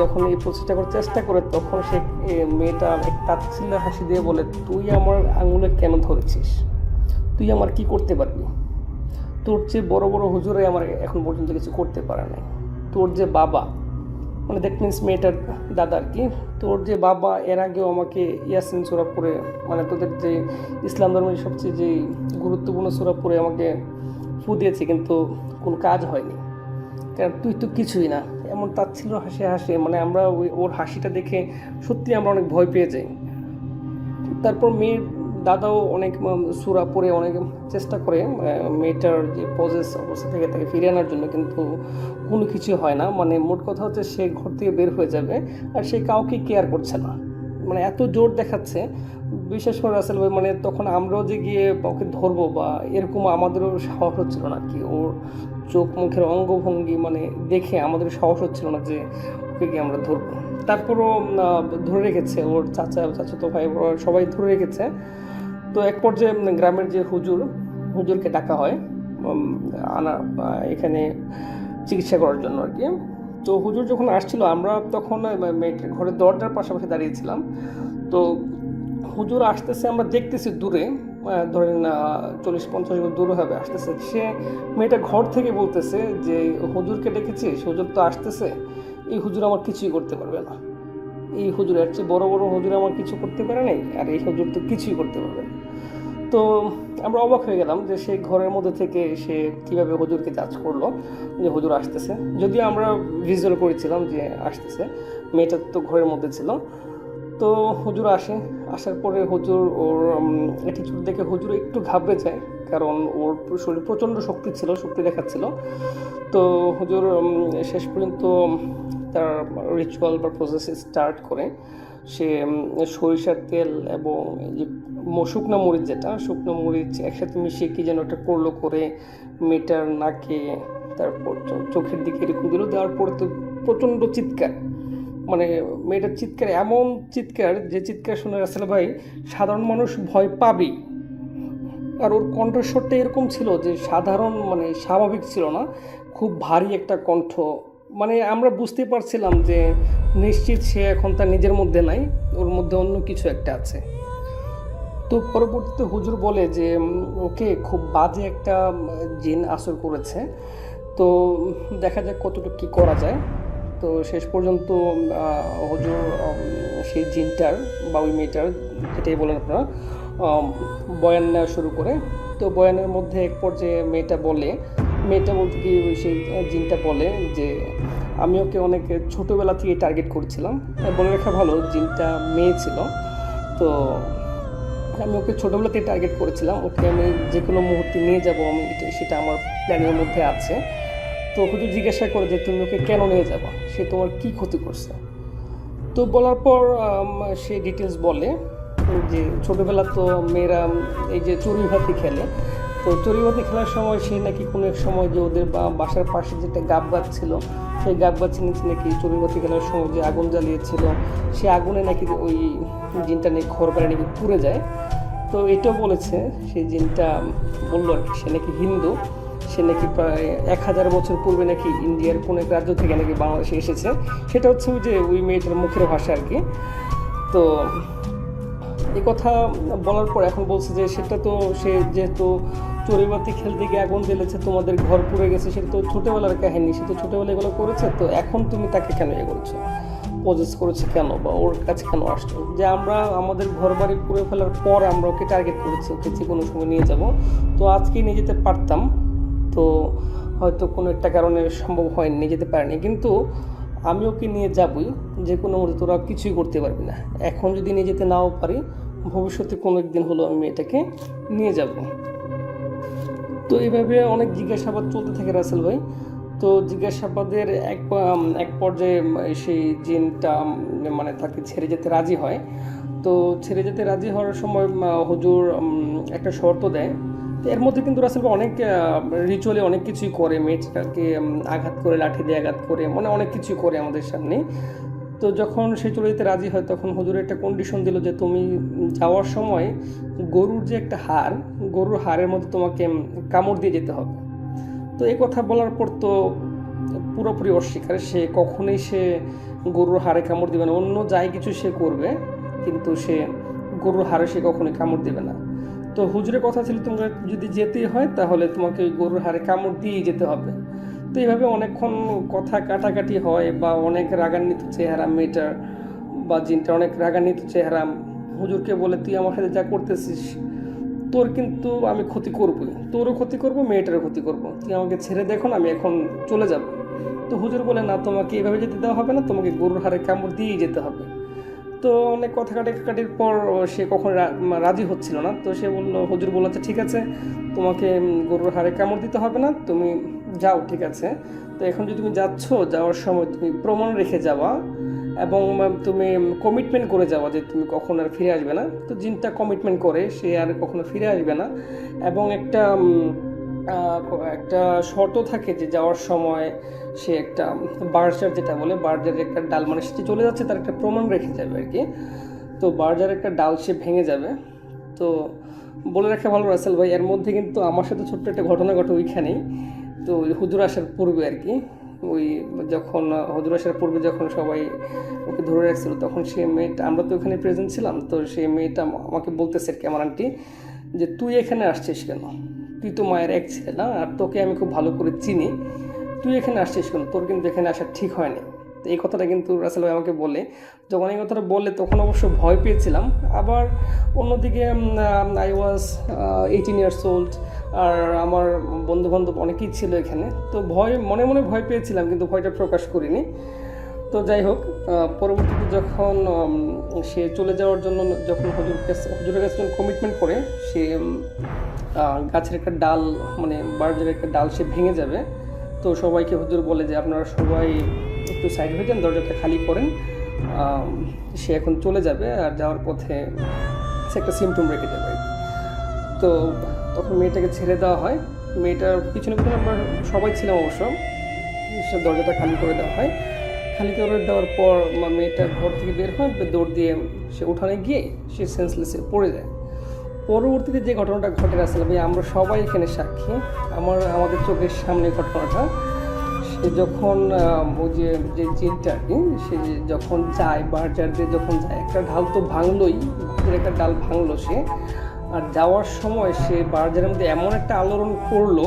যখন এই প্রচেষ্টা করার চেষ্টা করে, তখন সে মেয়েটা এক তাচ্ছিল্য হাসি দিয়ে বলে, তুই আমার আঙুলে কেন ধরেছিস, তুই আমার কি করতে পারবি, তোর চেয়ে বড় বড় হুজুরে আমার এখন পর্যন্ত কিছু করতে পারে নাই। তোর যে বাবা, মানে দ্যাট মিনস মেয়েটার দাদা আর কি, তোর যে বাবা এর আগেও আমাকে ইয়াসিন সূরা পড়ে, মানে তোদের যে ইসলাম ধর্মের সবচেয়ে যে গুরুত্বপূর্ণ সূরা পড়ে আমাকে ফু দিয়েছে, কিন্তু কোনো কাজ হয়নি, কারণ তুই তো কিছুই না। এমন তাচ্ছিল্য হাসে, মানে আমরা ওর হাসিটা দেখে সত্যি আমরা অনেক ভয় পেয়ে যাই। তারপর মেয়ের দাদাও অনেক সূরা পড়ে অনেক চেষ্টা করে মেয়েটার যে পজেস অবস্থা থেকে তাকে ফিরিয়ে আনার জন্য, কিন্তু কোনো কিছু হয় না। মানে মোট কথা হচ্ছে সে ঘর থেকে বের হয়ে যাবে, আর সে কাউকে কেয়ার করছে না, মানে এত জোর দেখাচ্ছে। বিশেষ করে রাসেল ভাই, মানে তখন আমরাও যে গিয়ে ওকে ধরবো বা এরকম আমাদেরও সাহস হচ্ছিল না কি, ওর চোখ মুখের অঙ্গভঙ্গি মানে দেখে আমাদের সাহস হচ্ছিল না যে ওকে গিয়ে আমরা ধরবো। তারপরও ধরে রেখেছে, ওর চাচাতো ভাই সবাই ধরে রেখেছে। তো এক পর্যায়ে গ্রামের যে হুজুরকে ডাকা হয় আনা এখানে চিকিৎসা করার জন্য আর কি। তো হুজুর যখন আসছিল, আমরা তখন মেয়েটার ঘরের দরজার পাশাপাশি দাঁড়িয়েছিলাম। তো হুজুর আসতেছে, আমরা দেখতেছি দূরে, ধরেন 40-50 গজ দূরে হবে আসতেছে। সে মেয়েটা ঘর থেকে বলতেছে যে হুজুরকে ডেকেছিস, হুজুর তো আসতেছে, এই হুজুর আমার কিছুই করতে পারবে না, এই হুজুর এর চেয়ে বড় বড় হুজুর আমার কিছু করতে পারে নাই, আর এই হুজুর তো কিছুই করতে পারবে না। তো আমরা অবাক হয়ে গেলাম যে সে ঘরের মধ্যে থেকে সে কীভাবে হুজুরকে জাজ করলো যে হুজুর আসতেছে, যদিও আমরা ভিজুয়াল করেছিলাম যে আসতেছে, মেয়েটা তো ঘরের মধ্যে ছিল। তো হুজুর আসার পরে হুজুর ওর অ্যাটিটিউড দেখে হুজুর একটু ঘাবড়ে যায়, কারণ ওর শরীরে প্রচণ্ড শক্তি দেখাচ্ছিল। তো হুজুর শেষ পর্যন্ত তার রিচুয়াল বা প্রসেস স্টার্ট করে সে সরিষার তেল এবং এই যে শুকনো মরিচ একসাথে মিশিয়ে কি যেন একটা করলো, করে মেয়েটার নাকে তারপর চোখের দিকে এরকম দিল। দেওয়ার পরে তো প্রচণ্ড চিৎকার, মানে মেয়েটার চিৎকার, এমন চিৎকার যে চিৎকার শুনে রাসেল ভাই সাধারণ মানুষ ভয় পাবেই। আর ওর কণ্ঠস্বরটা এরকম ছিল যে সাধারণ মানে স্বাভাবিক ছিল না, খুব ভারী একটা কণ্ঠ। মানে আমরা বুঝতে পারছিলাম যে নিশ্চিত সে এখন তার নিজের মধ্যে নাই, ওর মধ্যে অন্য কিছু একটা আছে। তো পরবর্তীতে হুজুর বলে যে ওকে খুব বাজে একটা জিন আসর করেছে, তো দেখা যাক কতটুকু কী করা যায়। তো শেষ পর্যন্ত হুজুর সেই জিনটার বা ওই মেয়েটার, যেটাই বলেন আপনারা, বয়ান নেওয়া শুরু করে। তো বয়ানের মধ্যে এক পর্যায়ে মেয়েটা বলতে কি সেই জিনটা বলে যে আমি ওকে অনেক ছোটোবেলা থেকে টার্গেট করছিলাম। বলে রাখা ভালো, জিনটা মেয়ে ছিল। তো আমি ওকে ছোটোবেলা থেকে টার্গেট করেছিলাম, ওকে আমি যে কোনো মুহূর্তে নিয়ে যাব, আমি সেটা আমার প্ল্যানের মধ্যে আছে। তো হুজুর জিজ্ঞাসা করে যে তুমি ওকে কেন নিয়ে যাবো, সে তোমার কী ক্ষতি করছে? তো বলার পর সে ডিটেলস বলে যে ছোটোবেলা তো মেয়েরা এই যে চড়ুইভাতি খেলে, তো চড়ুইভাতি খেলার সময় সে নাকি কোনো এক সময় যে ওদের বাসার পাশে যেটা গাব গাছ ছিল, সেই গাব গাছের নিচে নাকি চড়ুইভাতি খেলার সময় যে আগুন জ্বালিয়েছিল, সে আগুনে নাকি ওই জিনটা নিয়ে ঘর বাড়ি নাকি পুড়ে যায়। তো এটাও বলেছে, সেই জিনটা বললো আর কি, সে নাকি হিন্দু, সে নাকি প্রায় 1000 বছর পূর্বে নাকি ইন্ডিয়ার কোনো এক রাজ্য থেকে নাকি বাংলাদেশে এসেছে। সেটা হচ্ছে ওই মেয়েটার মুখের ভাষা আর কি। তো এই কথা বলার পর এখন বলছে যে সেটা তো সে যেহেতু চড়ুইভাতি খেলতে গিয়ে আগুন জ্বেলেছে, তোমাদের ঘর পুড়ে গেছে, সেটা তো ছোটোবেলার কাহিনী, সে তো ছোটোবেলায় এগুলো করেছে, তো এখন তুমি তাকে কেন করছো, পজেস করেছে কেন, বা ওর কাছে কেন আসছো? যে আমরা আমাদের ঘর বাড়ি পুড়ে ফেলার পর আমরা ওকে টার্গেট করেছি, ওকে যে কোনো সময় নিয়ে যাব, তো আজকে নিয়ে যেতে পারতাম, তো হয়তো কোনো একটা কারণে সম্ভব হয়নি, নিয়ে যেতে পারিনি, কিন্তু আমি ওকে নিয়ে যাবই, যে কোনো মুহূর্তে তোরা কিছুই করতে পারবি না। এখন যদি নিয়ে যেতে নাও পারি, ভবিষ্যতে কোনো একদিন হলো আমি এটাকে নিয়ে যাব। তো এইভাবে অনেক জিজ্ঞাসাবাদ চলতে থাকে রাসেল ভাই। তো জিজ্ঞাসাবাদের এক পর্যায়ে সেই জিনটা মানে তাকে ছেড়ে যেতে রাজি হয়। তো ছেড়ে যেতে রাজি হওয়ার সময় হুজুর একটা শর্ত দেয়। তো এর মধ্যে কিন্তু রাসেল ভাই অনেক রিচুয়ালি অনেক কিছুই করে, মেয়েটাকে আঘাত করে, লাঠি দিয়ে আঘাত করে, মানে অনেক কিছুই করে আমাদের সামনে। তো যখন সে চলে যেতে রাজি হয়, তখন হুজুর একটা কন্ডিশন দিল যে তুমি যাওয়ার সময় গরুর যে একটা হাড়, গরুর হাড়ের মধ্যে তোমাকে কামড় দিয়ে যেতে হবে। তো এই কথা বলার পর তো পুরোপুরি অস্বীকার, সে কখনোই গরুর হাড়ে কামড় দেবে না, অন্য যাই কিছু সে করবে, কিন্তু সে গরুর হাড়ে সে কখনোই কামড় দেবে না। তো হুজুরের কথা ছিল তোমরা যদি যেতেই হয় তাহলে তোমাকে ওই গরুর হাড়ে কামড় দিয়েই যেতে হবে। তো এইভাবে অনেকক্ষণ কথা কাটাকাটি হয়, বা অনেক রাগান্বিত চেহারা মেয়েটার বা জিনটা, অনেক রাগান্বিত চেহারা হুজুরকে বলে তুই আমার সাথে যা করতেছিস তোর কিন্তু আমি ক্ষতি করবই, তোরও ক্ষতি করব, মেয়েটারও ক্ষতি করব, তুই আমাকে ছেড়ে দেখো না, আমি এখন চলে যাব। তো হুজুর বলে না, তোমাকে এভাবে যেতে দেওয়া হবে না, তোমাকে গরুর হাড়ে কামড় দিয়েই যেতে হবে। তো অনেক কথা কাটির পর সে কখন রাজি হচ্ছিল না। তো সে বললো, হুজুর বলল আচ্ছা ঠিক আছে, তোমাকে গরুর হাড়ে কামড় দিতে হবে না, তুমি যাও, ঠিক আছে। তো এখন যদি তুমি যাচ্ছ, যাওয়ার সময় তুমি প্রমাণ রেখে যাওয়া এবং তুমি কমিটমেন্ট করে যাওয়া যে তুমি কখন আর ফিরে আসবে না। তো জিনটা কমিটমেন্ট করে সে আর কখনো ফিরে আসবে না, এবং একটা শর্ত থাকে যে যাওয়ার সময় সে একটা বার্জার, যেটা বলে বার্জারের একটা ডাল, মানে সে চলে যাচ্ছে তার একটা প্রমাণ রেখে যাবে আর কি। তো বার্জারের একটা ডাল সে ভেঙে যাবে। তো বলে রাখা ভালো রাসেল ভাই, এর মধ্যে কিন্তু আমার সাথে ছোট্ট একটা ঘটনা ঘটে ওইখানেই। তো হুজুর আসার পূর্বে আর কি, যখন হুজুর আসার পূর্বে যখন সবাই ওকে ধরে রাখছিল, তখন সে মেয়েটা, আমরা তো ওখানে প্রেজেন্ট ছিলাম, তো সেই মেয়েটা আমাকে বলতেছে আর কি, আমার আন্টি, যে তুই এখানে আসছিস কেন, তুই তো মায়ের এক ছেলে না, আর তোকে আমি খুব ভালো করে চিনি, তুই এখানে আসছিস কেন, তোর কিন্তু এখানে আসা ঠিক হয়নি। তো এই কথাটা কিন্তু রাসেল ভাই আমাকে বলে, যখন এই কথাটা বললে তখন অবশ্য ভয় পেয়েছিলাম। আবার অন্যদিকে আই ওয়াজ 18 years old, আর আমার বন্ধুবান্ধব অনেকেই ছিল এখানে, তো মনে মনে ভয় পেয়েছিলাম, কিন্তু ভয়টা প্রকাশ করিনি। তো যাই হোক, পরবর্তীতে যখন সে চলে যাওয়ার জন্য যখন হুজুরের কাছে যখন কমিটমেন্ট করে, সে গাছের একটা ডাল মানে বার্জের একটা ডাল সে ভেঙে যাবে। তো সবাইকে হুজুর বলে যে আপনারা সবাই একটু সাইড হয়ে যান, দরজাটা খালি করেন, সে এখন চলে যাবে, আর যাওয়ার পথে সে একটা সিমটম রেখে যাবে। তো তখন মেয়েটাকে ছেড়ে দেওয়া হয়। মেয়েটার পিছনে পিছনে আমরা সবাই ছিলাম অবশ্য। সে দরজাটা খালি করে দেওয়া হয়। খালি করে দেওয়ার পর মেয়েটা ঘর থেকে বের হয়, দৌড় দিয়ে সে উঠানে গিয়ে সে সেন্সলেসে পড়ে যায়। পরবর্তীতে যে ঘটনাটা ঘটে রাসেল ভাই, আমরা সবাই এখানে সাক্ষী, আমাদের চোখের সামনে ঘটনাটা। সে যখন ওই যে জিনটা আর কি, সে যখন যায় বার্জার দিয়ে যখন যায়, একটা ঢাল তো ভাঙলোই, একটা ডাল ভাঙলো সে। আর যাওয়ার সময় সে বার্জারের মধ্যে এমন একটা আলোড়ন করলো,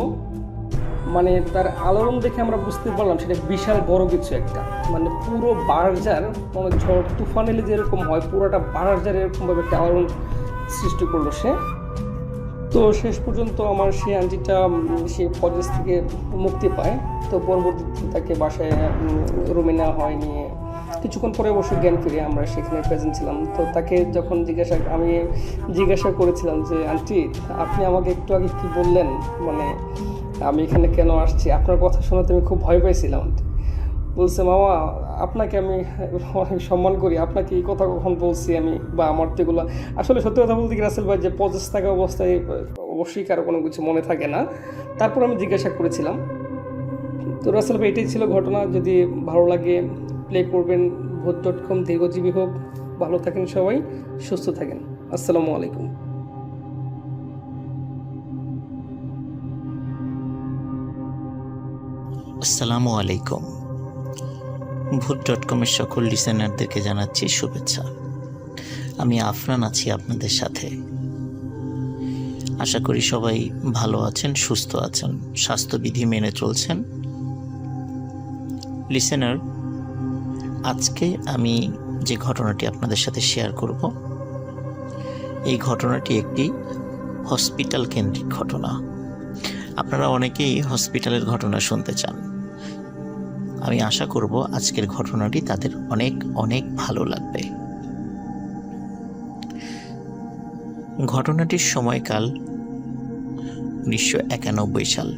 মানে তার আলোড়ন দেখে আমরা বুঝতে পারলাম সেটা বিশাল বড় কিছু একটা। মানে পুরো বার্জার, মানে ঝড় তুফান এলে যেরকম হয়, পুরোটা বার্জার এরকমভাবে একটা আলোড়ন সৃষ্টি করলো সে। তো শেষ পর্যন্ত আমার সেই আন্টিটা সে ফরেস্ট থেকে মুক্তি পায়। তো পরবর্তীতে তাকে বাসায় রুমে নেওয়া হয়, নিয়ে কিছুক্ষণ পরে অবশ্য জ্ঞান ফিরে, আমরা সেখানে প্রেজেন্ট ছিলাম। তো তাকে যখন আমি জিজ্ঞাসা করেছিলাম যে আন্টি, আপনি আমাকে একটু আগে কি বললেন, মানে আমি এখানে কেন আসছি, আপনার কথা শোনাতে আমি খুব ভয় পাইছিলাম। আন্টি বলছে, মামা আপনাকে আমি অনেক সম্মান করি, আপনাকে এই কথা কখন বলছি আমি, বা আমার তো এগুলো আসলে সত্যি কথা বলতে কি রাসেল ভাই, যে পজেস থাকা অবস্থায় অবশ্যই কারো কোনো কিছু মনে থাকে না। তারপর আমি জিজ্ঞাসা করেছিলাম। তো রাসেল ভাই, এটাই ছিল ঘটনা। যদি ভালো লাগে প্লে করবেন। ভূত.com দীর্ঘজীবী হোক, ভালো থাকেন সবাই, সুস্থ থাকেন। আসসালামু আলাইকুম। আসসালামু আলাইকুম। ভূত.com-এর সকল লিসেনারদেরকে জানাচ্ছি শুভেচ্ছা। আমি আফরান আছি আপনাদের সাথে। আশা করি সবাই ভালো আছেন, সুস্থ আছেন, স্বাস্থ্যবিধি মেনে চলছেন। লিসেনার, আজকে আমি যে ঘটনাটি আপনাদের সাথে শেয়ার করব, এই ঘটনাটি একটি হসপিটাল কেন্দ্রিক ঘটনা। আপনারা অনেকেই হসপিটালের ঘটনা শুনতে চান। আমি আশা করব আজকের ঘটনাটি তাদের অনেক অনেক ভালো লাগবে। ঘটনাটির সময়কাল 1991 সাল।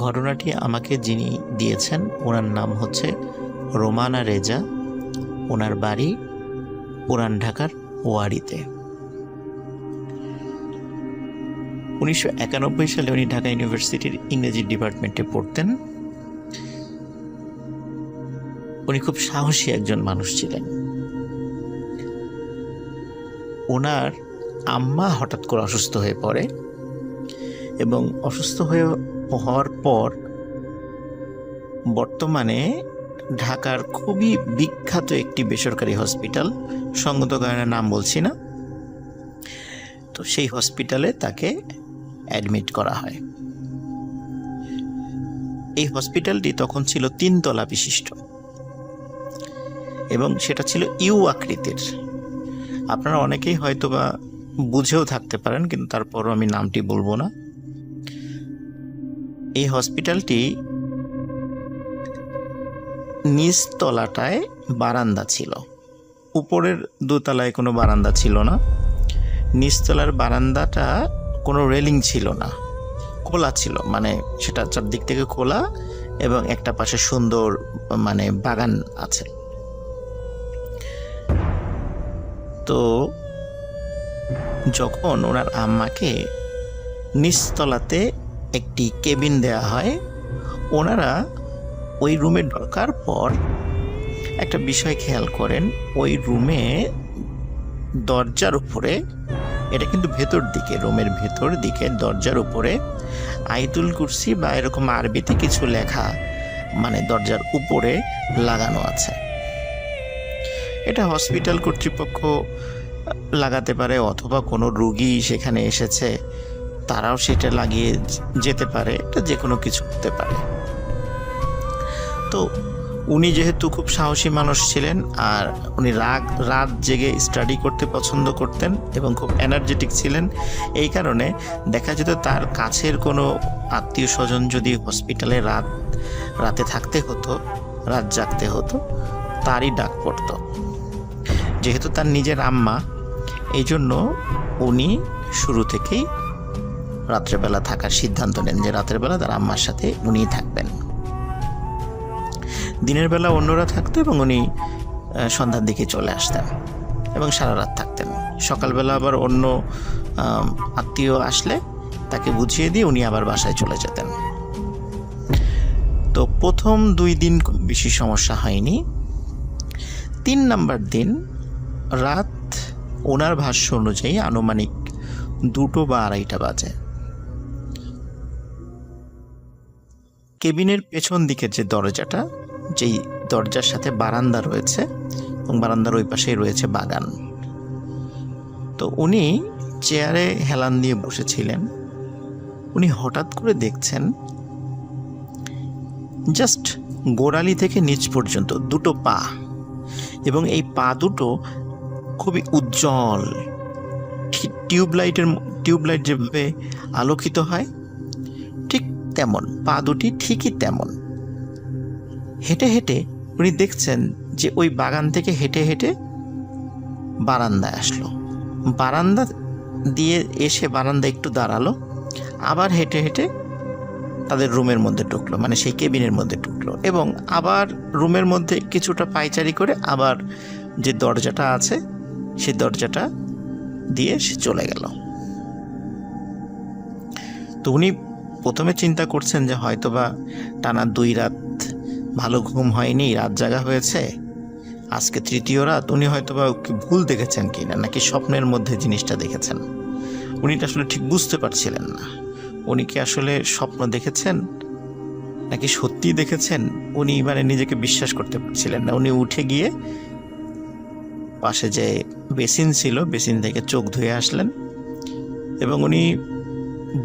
ঘটনাটি আমাকে যিনি দিয়েছেন, ওনার নাম হচ্ছে রোমানা রেজা। ওনার বাড়ি পুরান ঢাকার ওয়ারিতে। 1991 সালে উনি ঢাকা ইউনিভার্সিটির ইংরেজি ডিপার্টমেন্টে পড়তেন। উনি খুব সাহসী একজন মানুষ ছিলেন। ওনার আম্মা হঠাৎ করে অসুস্থ হয়ে পড়ে, এবং অসুস্থ হওয়ার পর বর্তমানে ঢাকার খুবই বিখ্যাত একটি বেসরকারি হসপিটাল, সঙ্গত কারণে নাম বলছি না, তো সেই হসপিটালে তাকে অ্যাডমিট করা হয়। এই হসপিটালটি তখন ছিল 3 তলা বিশিষ্ট, এবং সেটা ছিল ইউ আকৃতির। আপনারা অনেকেই হয়তো বা বুঝেও থাকতে পারেন, কিন্তু তারপরও আমি নামটি বলবো না। এই হসপিটালটি নিচ তলাটায় বারান্দা ছিল, উপরের 2 তলায় কোনো বারান্দা ছিল না। নিচতলার বারান্দাটা কোনো রেলিং ছিল না, খোলা ছিল, মানে সেটা চারদিক থেকে খোলা, এবং একটা পাশে সুন্দর মানে বাগান আছে। তো যখন ওনার আম্মাকে নিচতলাতে একটি কেবিন দেয়া হয়, ওনারা ওই রুমে ঢোকার পর একটা বিষয় খেয়াল করেন। ওই রুমে দরজার উপরে, এটা কিন্তু ভেতর দিকে, রুমের ভেতর দিকে দরজার উপরে আয়াতুল কুরসি বা এরকম আরবিতে কিছু লেখা, মানে দরজার উপরে লাগানো আছে। এটা হসপিটাল কর্তৃপক্ষ লাগাতে পারে, অথবা কোনো রোগী সেখানে এসেছে তারাও সেটা লাগিয়ে যেতে পারে, এটা যে কোনো কিছু হতে পারে। তো উনি যেহেতু খুব সাহসী মানুষ ছিলেন, আর উনি রাত জেগে স্টাডি করতে পছন্দ করতেন এবং খুব এনার্জেটিক ছিলেন, এই কারণে দেখা যেত তার কাছের কোনো আত্মীয় স্বজন যদি হসপিটালে রাতে থাকতে হতো, রাত জাগতে হতো, তারই ডাক পড়ত। যেহেতু তার নিজের আম্মা, এই জন্য উনি শুরু থেকেই রাত্রেবেলা থাকার সিদ্ধান্ত নেন, যে রাতের বেলা তার আম্মার সাথে উনিই থাকবেন। দিনের বেলা অন্যরা থাকতো এবং উনি সন্ধ্যার দিকে চলে আসতেন এবং সারা রাত থাকতেন। সকালবেলা আবার অন্য আত্মীয় আসলে তাকে বুঝিয়ে দিয়ে উনি আবার বাসায় চলে যেতেন। তো প্রথম 2 দিন খুব বেশি সমস্যা হয়নি। 3 নম্বর দিন রাত ওনার ভাষ্য অনুযায়ী আনুমানিক 2টো বা 2:30 বাজে। কেবিনের পেছন দিকের যে দরজাটা, যেই দরজার সাথে বারান্দা রয়েছে এবং বারান্দার ওই পাশেই রয়েছে বাগান, তো উনি চেয়ারে হেলান দিয়ে বসেছিলেন। উনি হঠাৎ করে দেখছেন জাস্ট গোড়ালি থেকে নিচ পর্যন্ত 2টো পা, এবং এই পা দুটো খুবই উজ্জ্বল, টিউবলাইট যেভাবে আলোকিত হয় ঠিক তেমন পা দুটি ঠিকই তেমন। হেঁটে হেঁটে উনি দেখছেন যে ওই বাগান থেকে হেঁটে হেঁটে বারান্দায় আসলো, বারান্দা দিয়ে এসে বারান্দা একটু দাঁড়ালো, আবার হেঁটে হেঁটে তাদের রুমের মধ্যে ঢুকলো, মানে সেই কেবিনের মধ্যে ঢুকলো, এবং আবার রুমের মধ্যে কিছুটা পায়চারি করে আবার যে দরজাটা আছে সেই দরজাটা দিয়ে সে চলে গেল। তো উনি প্রথমে চিন্তা করছেন যে হয়তোবা টানা 2 রাত ভালো ঘুম হয়নি, রাত জাগা হয়েছে, আজকে 3য় রাত, উনি হয়তোবা ভুল দেখেছেন কিনা, নাকি স্বপ্নের মধ্যে জিনিসটা দেখেছেন। উনি আসলে ঠিক বুঝতে পারছিলেন না উনি কি আসলে স্বপ্ন দেখেছেন নাকি সত্যি দেখেছেন। উনি মানে নিজেকে বিশ্বাস করতে পারছিলেন না। উনি উঠে গিয়ে পাশে যে বেসিন ছিল, বেসিন থেকে চোখ ধুয়ে আসলেন এবং উনি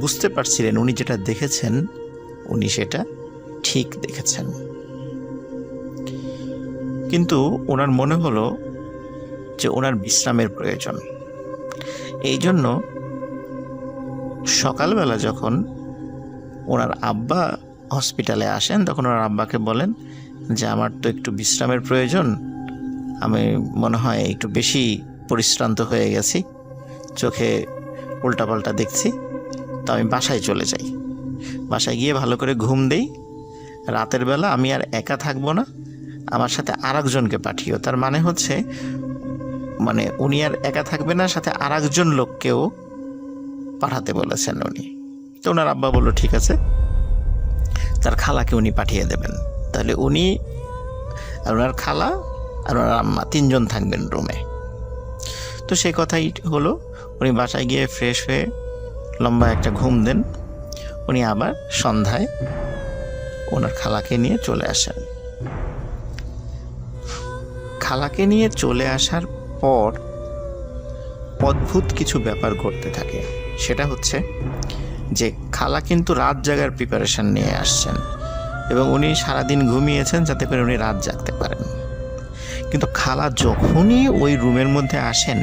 বুঝতে পারছিলেন উনি যেটা দেখেছেন উনি সেটা ঠিক দেখেছেন। কিন্তু ওনার মনে হলো যে ওনার বিশ্রামের প্রয়োজন। এই জন্য সকালবেলা যখন ওনার আব্বা হসপিটালে আসেন তখন ওনার আব্বাকে বলেন যে আমার তো একটু বিশ্রামের প্রয়োজন, আমি মনে হয় একটু বেশি পরিশ্রান্ত হয়ে গেছি, চোখে উল্টাপাল্টা দেখছি, তো আমি বাসায় চলে যাই, বাসায় গিয়ে ভালো করে ঘুম দেই, রাতের বেলা আমি আর একা থাকবো না, আমার সাথে আরেকজনকে পাঠিও। তার মানে হচ্ছে মানে উনি আর একা থাকবে না, সাথে আরেকজন লোককেও পাঠাতে বলেছেন উনি। তো ওনার আব্বা বললো ঠিক আছে, তার খালাকে উনি পাঠিয়ে দেবেন, তাহলে উনি আর ওনার খালা আর ওনার আম্মা 3 জন থাকবেন রুমে। তো সেই কথাই হলো। উনি বাসায় গিয়ে ফ্রেশ হয়ে লম্বা একটা ঘুম দেন। উনি আবার সন্ধ্যায় ওনার খালাকে নিয়ে চলে আসেন। খালাকে নিয়ে চলে আসার পর অদ্ভুত কিছু ব্যাপার ঘটতে থাকে। সেটা হচ্ছে যে খালা কিন্তু রাত জাগার প্রিপারেশন নিয়ে আসছেন এবং উনি সারাদিন ঘুমিয়েছেন যাতে করে উনি রাত জাগতে পারেন। কিন্তু খালা যখনই ওই রুমের মধ্যে আসেন,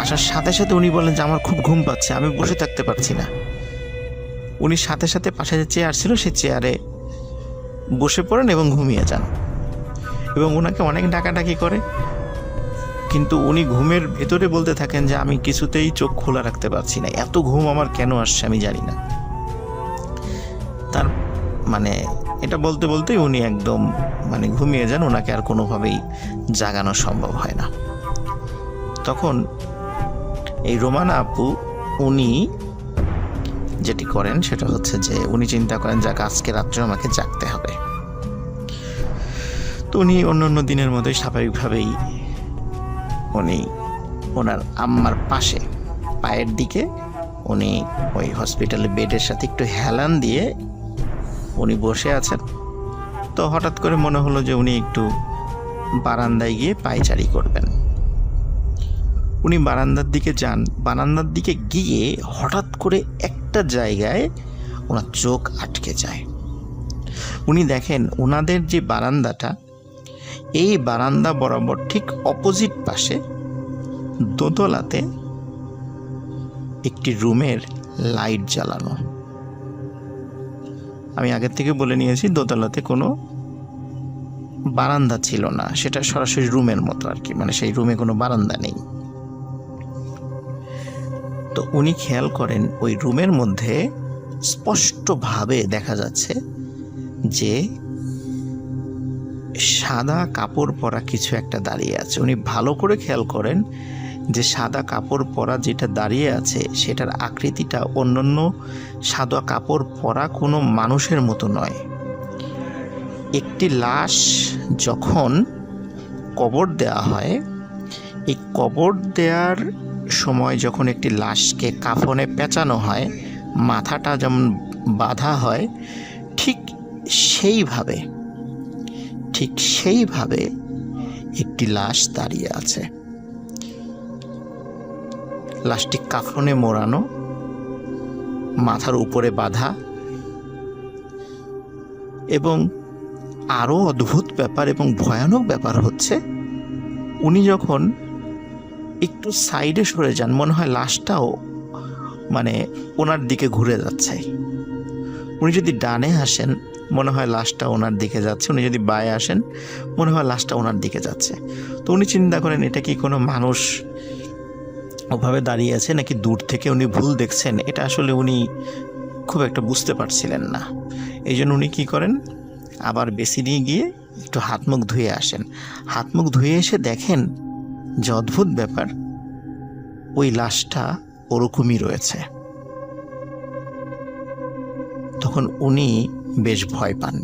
আসার সাথে সাথে উনি বলেন যে আমার খুব ঘুম পাচ্ছে, আমি বসে থাকতে পারছি না। উনি সাথে সাথে পাশে যে চেয়ার ছিল সেই চেয়ারে বসে পড়েন এবং ঘুমিয়ে যান, এবং ওনাকে অনেক ডাকাডাকি করে, কিন্তু উনি ঘুমের ভেতরে বলতে থাকেন যে আমি কিছুতেই চোখ খোলা রাখতে পারছি না, এত ঘুম আমার কেন আসছে আমি জানি না। তার মানে এটা বলতে বলতেই উনি একদম মানে ঘুমিয়ে যান, ওনাকে আর কোনোভাবেই জাগানো সম্ভব হয় না। তখন এই রোমানা আপু উনি যেটি করেন সেটা হচ্ছে যে উনি চিন্তা করেন যে আজকে রাত্রে আমাকে জাগতে হবে। তো উনি অন্য দিনের মতোই স্বাভাবিকভাবেই উনি ওনার আম্মার পাশে পায়ের দিকে উনি ওই হসপিটালে বেডের সাথে একটু হেলান দিয়ে উনি বসে আছেন। তো হঠাৎ করে মনে হলো যে উনি একটু বারান্দায় গিয়ে পায়চারি করবেন। উনি বারান্দার দিকে যান। বারান্দার দিকে গিয়ে হঠাৎ করে একটা জায়গায় ওনার চোখ আটকে যায়। উনি দেখেন ওনাদের যে বারান্দাটা, এই বারান্দা বরাবর ঠিক অপোজিট পাশে দোতলাতে একটি রুমের লাইট জ্বালানো। আমি আগের থেকে বলে নিয়েছি দোতলাতে কোনো বারান্দা ছিল না, সেটা সরাসরি রুমের মতো আর কি, মানে সেই রুমে কোনো বারান্দা নেই। তো উনি খেয়াল করেন ওই রুমের মধ্যে স্পষ্টভাবে দেখা যাচ্ছে যে সাদা কাপড় পরা কিছু একটা দাঁড়িয়ে আছে। উনি ভালো করে খেয়াল করেন যে সাদা কাপড় পরা যেটা দাঁড়িয়ে আছে সেটার আকৃতিটা অন্যান্য সাদা কাপড় পরা কোনো মানুষের মতো নয়। একটি লাশ যখন কবর দেওয়া হয়, এই কবর দেওয়ার সময় যখন একটি লাশকে কাফনে পেঁচানো হয়, মাথাটা যেমন বাঁধা হয়, ঠিক সেইভাবে একটি লাশ দাঁড়িয়ে আছে। লাশটি কাফনে মোড়ানো, মাথার উপরে বাঁধা। এবং আরও অদ্ভুত ব্যাপার এবং ভয়ানক ব্যাপার হচ্ছে, উনি যখন একটু সাইডে সরে যান, মনে হয় লাশটাও মানে ওনার দিকে ঘুরে যাচ্ছে। উনি যদি ডানে আসেন, মনে হয় লাশটা ওনার দিকে যাচ্ছে, উনি যদি বাঁয়ে আসেন, মনে হয় লাশটা ওনার দিকে যাচ্ছে। তো উনি চিন্তা করেন এটা কি কোনো মানুষ ওভাবে দাঁড়িয়ে আছে নাকি দূর থেকে উনি ভুল দেখছেন, এটা আসলে উনি খুব একটা বুঝতে পারছিলেন না। এই জন্য উনি কী করেন, আবার বেসিনে গিয়ে একটু হাত মুখ ধুয়ে আসেন। হাত মুখ ধুয়ে এসে দেখেন যে অদ্ভুত ব্যাপার, ওই লাশটা ওরকমই রয়েছে। তখন উনি বেশ ভয় পান।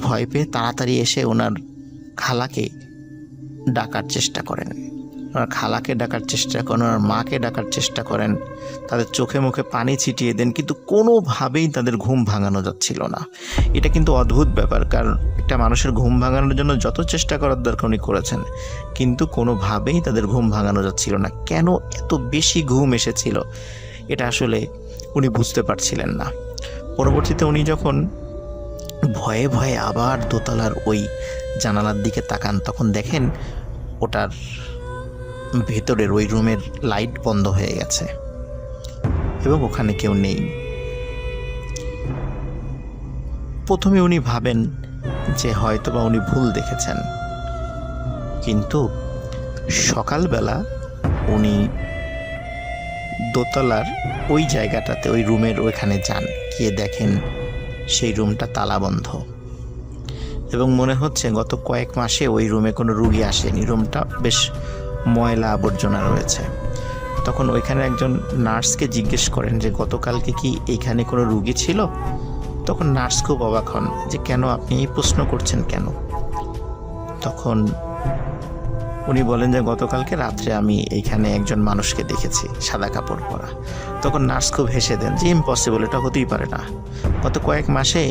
ভয় পেয়ে তাড়াতাড়ি এসে ওনার খালাকে ডাকার চেষ্টা করেন, ওনার খালাকে ডাকার চেষ্টা করেন, ওনার মাকে ডাকার চেষ্টা করেন, তাদের চোখে মুখে পানি ছিটিয়ে দেন, কিন্তু কোনোভাবেই তাদের ঘুম ভাঙানো যাচ্ছিল না। এটা কিন্তু অদ্ভুত ব্যাপার, কারণ একটা মানুষের ঘুম ভাঙানোর জন্য যত চেষ্টা করার দরকার উনি করেছেন, কিন্তু কোনোভাবেই তাদের ঘুম ভাঙানো যাচ্ছিল না। কেন এত বেশি ঘুম এসেছিল এটা আসলে উনি বুঝতে পারছিলেন না। পরবর্তীতে উনি যখন ভয়ে ভয়ে আবার দোতলার ওই জানালার দিকে তাকান, তখন দেখেন ওটার ভেতরের ওই রুমের লাইট বন্ধ হয়ে গেছে এবং ওখানে কেউ নেই। প্রথমে উনি ভাবেন যে হয়তোবা উনি ভুল দেখেছেন, কিন্তু সকালবেলা উনি দোতলার ওই জায়গাটাতে, ওই রুমের ওইখানে যান, গিয়ে দেখেন সেই রুমটা তালাবন্ধ এবং মনে হচ্ছে গত কয়েক মাসে ওই রুমে কোনো রুগী আসেনি। রুমটা বেশ ময়লা আবর্জনা রয়েছে। তখন ওইখানে একজন নার্সকে জিজ্ঞেস করেন যে গতকালকে কি এইখানে কোনো রুগী ছিল? তখন নার্স খুব অবাক হন যে কেন আপনি এই প্রশ্ন করছেন কেন? তখন উনি বলেন যে গতকালকে রাত্রে আমি এইখানে একজন মানুষকে দেখেছি সাদা কাপড় পরা। তখন নার্স খুব হেসে দেন যে ইম্পসিবল, এটা হতেই পারে না, গত কয়েক মাসে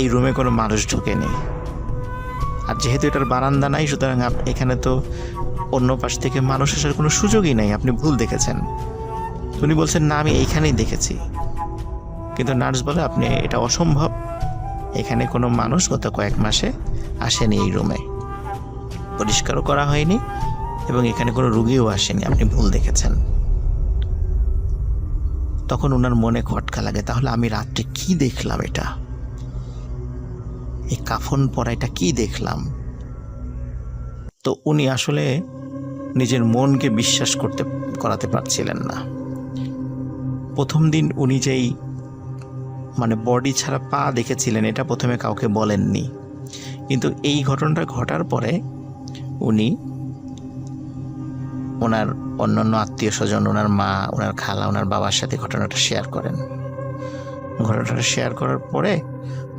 এই রুমে কোনো মানুষ ঢোকেনি, আর যেহেতু এটার বারান্দা নাই, সুতরাং এখানে তো অন্য পাশ থেকে মানুষ আসার কোনো সুযোগই নাই, আপনি ভুল দেখেছেন। উনি বলছেন না, আমি এইখানেই দেখেছি। কিন্তু নার্স বলে আপনি, এটা অসম্ভব, এখানে কোনো মানুষ গত কয়েক মাসে আসেনি, এই রুমে পরিষ্কারও করা হয়নি এবং এখানে কোনো রুগীও আসেনি, আপনি ভুল দেখেছেন। তখন ওনার মনে খটকা লাগে, তাহলে আমি রাত্রে কি দেখলাম? এটা এই কাফন পরা, এটা কি দেখলাম? তো উনি আসলে নিজের মনকে বিশ্বাস করাতে পারছিলেন না। প্রথম দিন উনি যেই মানে বডি ছাড়া পা দেখেছিলেন, এটা প্রথমে কাউকে বলেননি, কিন্তু এই ঘটনাটা ঘটার পরে উনি ওনার অন্যান্য আত্মীয় স্বজন, ওনার মা, ওনার খালা, ওনার বাবার সাথে ঘটনাটা শেয়ার করেন। ঘটনাটা শেয়ার করার পরে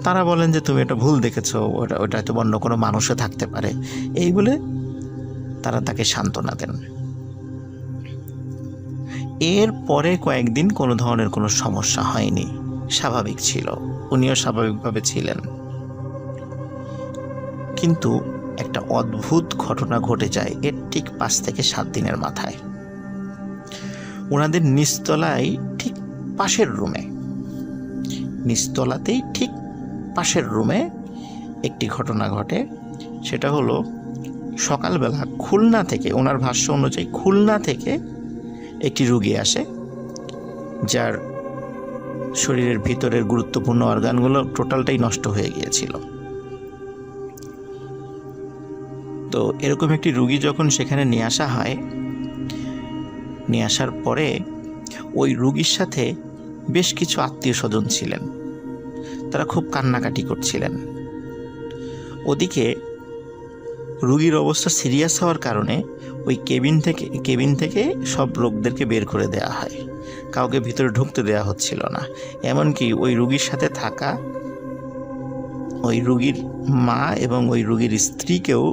তারা বলেন যে তুমি এটা ভুল দেখেছো, ওটা হয়তো অন্য কোনো মানুষও থাকতে পারে, এই বলে তারা তাকে সান্ত্বনা দেন। এর পরে কয়েকদিন কোনো ধরনের কোনো সমস্যা হয়নি, স্বাভাবিক ছিল, উনিও স্বাভাবিকভাবে ছিলেন। কিন্তু একটা অদ্ভুত ঘটনা ঘটে যায় এর ঠিক 5 থেকে 7 দিনের মাথায়। ওনাদের নিচতলায় ঠিক পাশের রুমে, নিচতলাতেই ঠিক পাশের রুমে একটি ঘটনা ঘটে। সেটা হলো সকালবেলা খুলনা থেকে, ওনার ভাষ্য অনুযায়ী খুলনা থেকে একটি রুগী আসে, যার শরীরের ভিতরের গুরুত্বপূর্ণ অর্গানগুলো টোটালটাই নষ্ট হয়ে গিয়েছিল। তো এরকম একটি রুগী যখন সেখানে নিয়ে আসা হয়, নিয়ে আসার পরে ওই রুগীর সাথে বেশ কিছু আত্মীয় স্বজন ছিলেন, তারা খুব কান্নাকাটি করছিলেন। ওদিকে রুগীর অবস্থা সিরিয়াস হওয়ার কারণে ওই কেবিন থেকে সব লোকদেরকে বের করে দেওয়া হয়, কাউকে ভিতরে ঢুকতে দেওয়া হচ্ছিল না। এমনকি ওই রুগীর সাথে থাকা ওই রুগীর মা এবং ওই রুগীর স্ত্রীকেও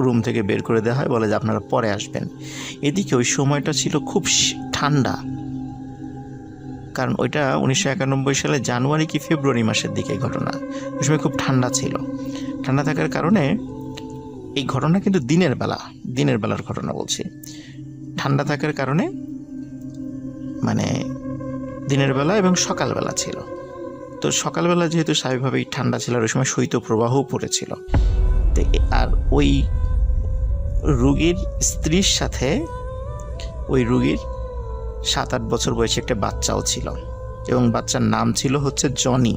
রুম থেকে বের করে দেওয়া হয়, বলে যে আপনারা পরে আসবেন। এদিকে ওই সময়টা ছিল খুব ঠান্ডা, কারণ ওইটা 1991 সালে জানুয়ারি কি ফেব্রুয়ারি মাসের দিকে ঘটনা। ওই সময় খুব ঠান্ডা ছিল। ঠান্ডা থাকার কারণে এই ঘটনা কিন্তু দিনের বেলার ঘটনা বলছি। ঠান্ডা থাকার কারণে মানে দিনের বেলা এবং সকালবেলা ছিল। তো সকালবেলা যেহেতু স্বাভাবিকভাবেই ঠান্ডা ছিল, আর ওই সময় শৈত্যপ্রবাহও পড়েছিল। আর ওই রুগীর স্ত্রীর সাথে ওই রুগীর 7-8 বছর বয়সী একটা বাচ্চাও ছিল, এবং বাচ্চার নাম ছিল হচ্ছে জনি।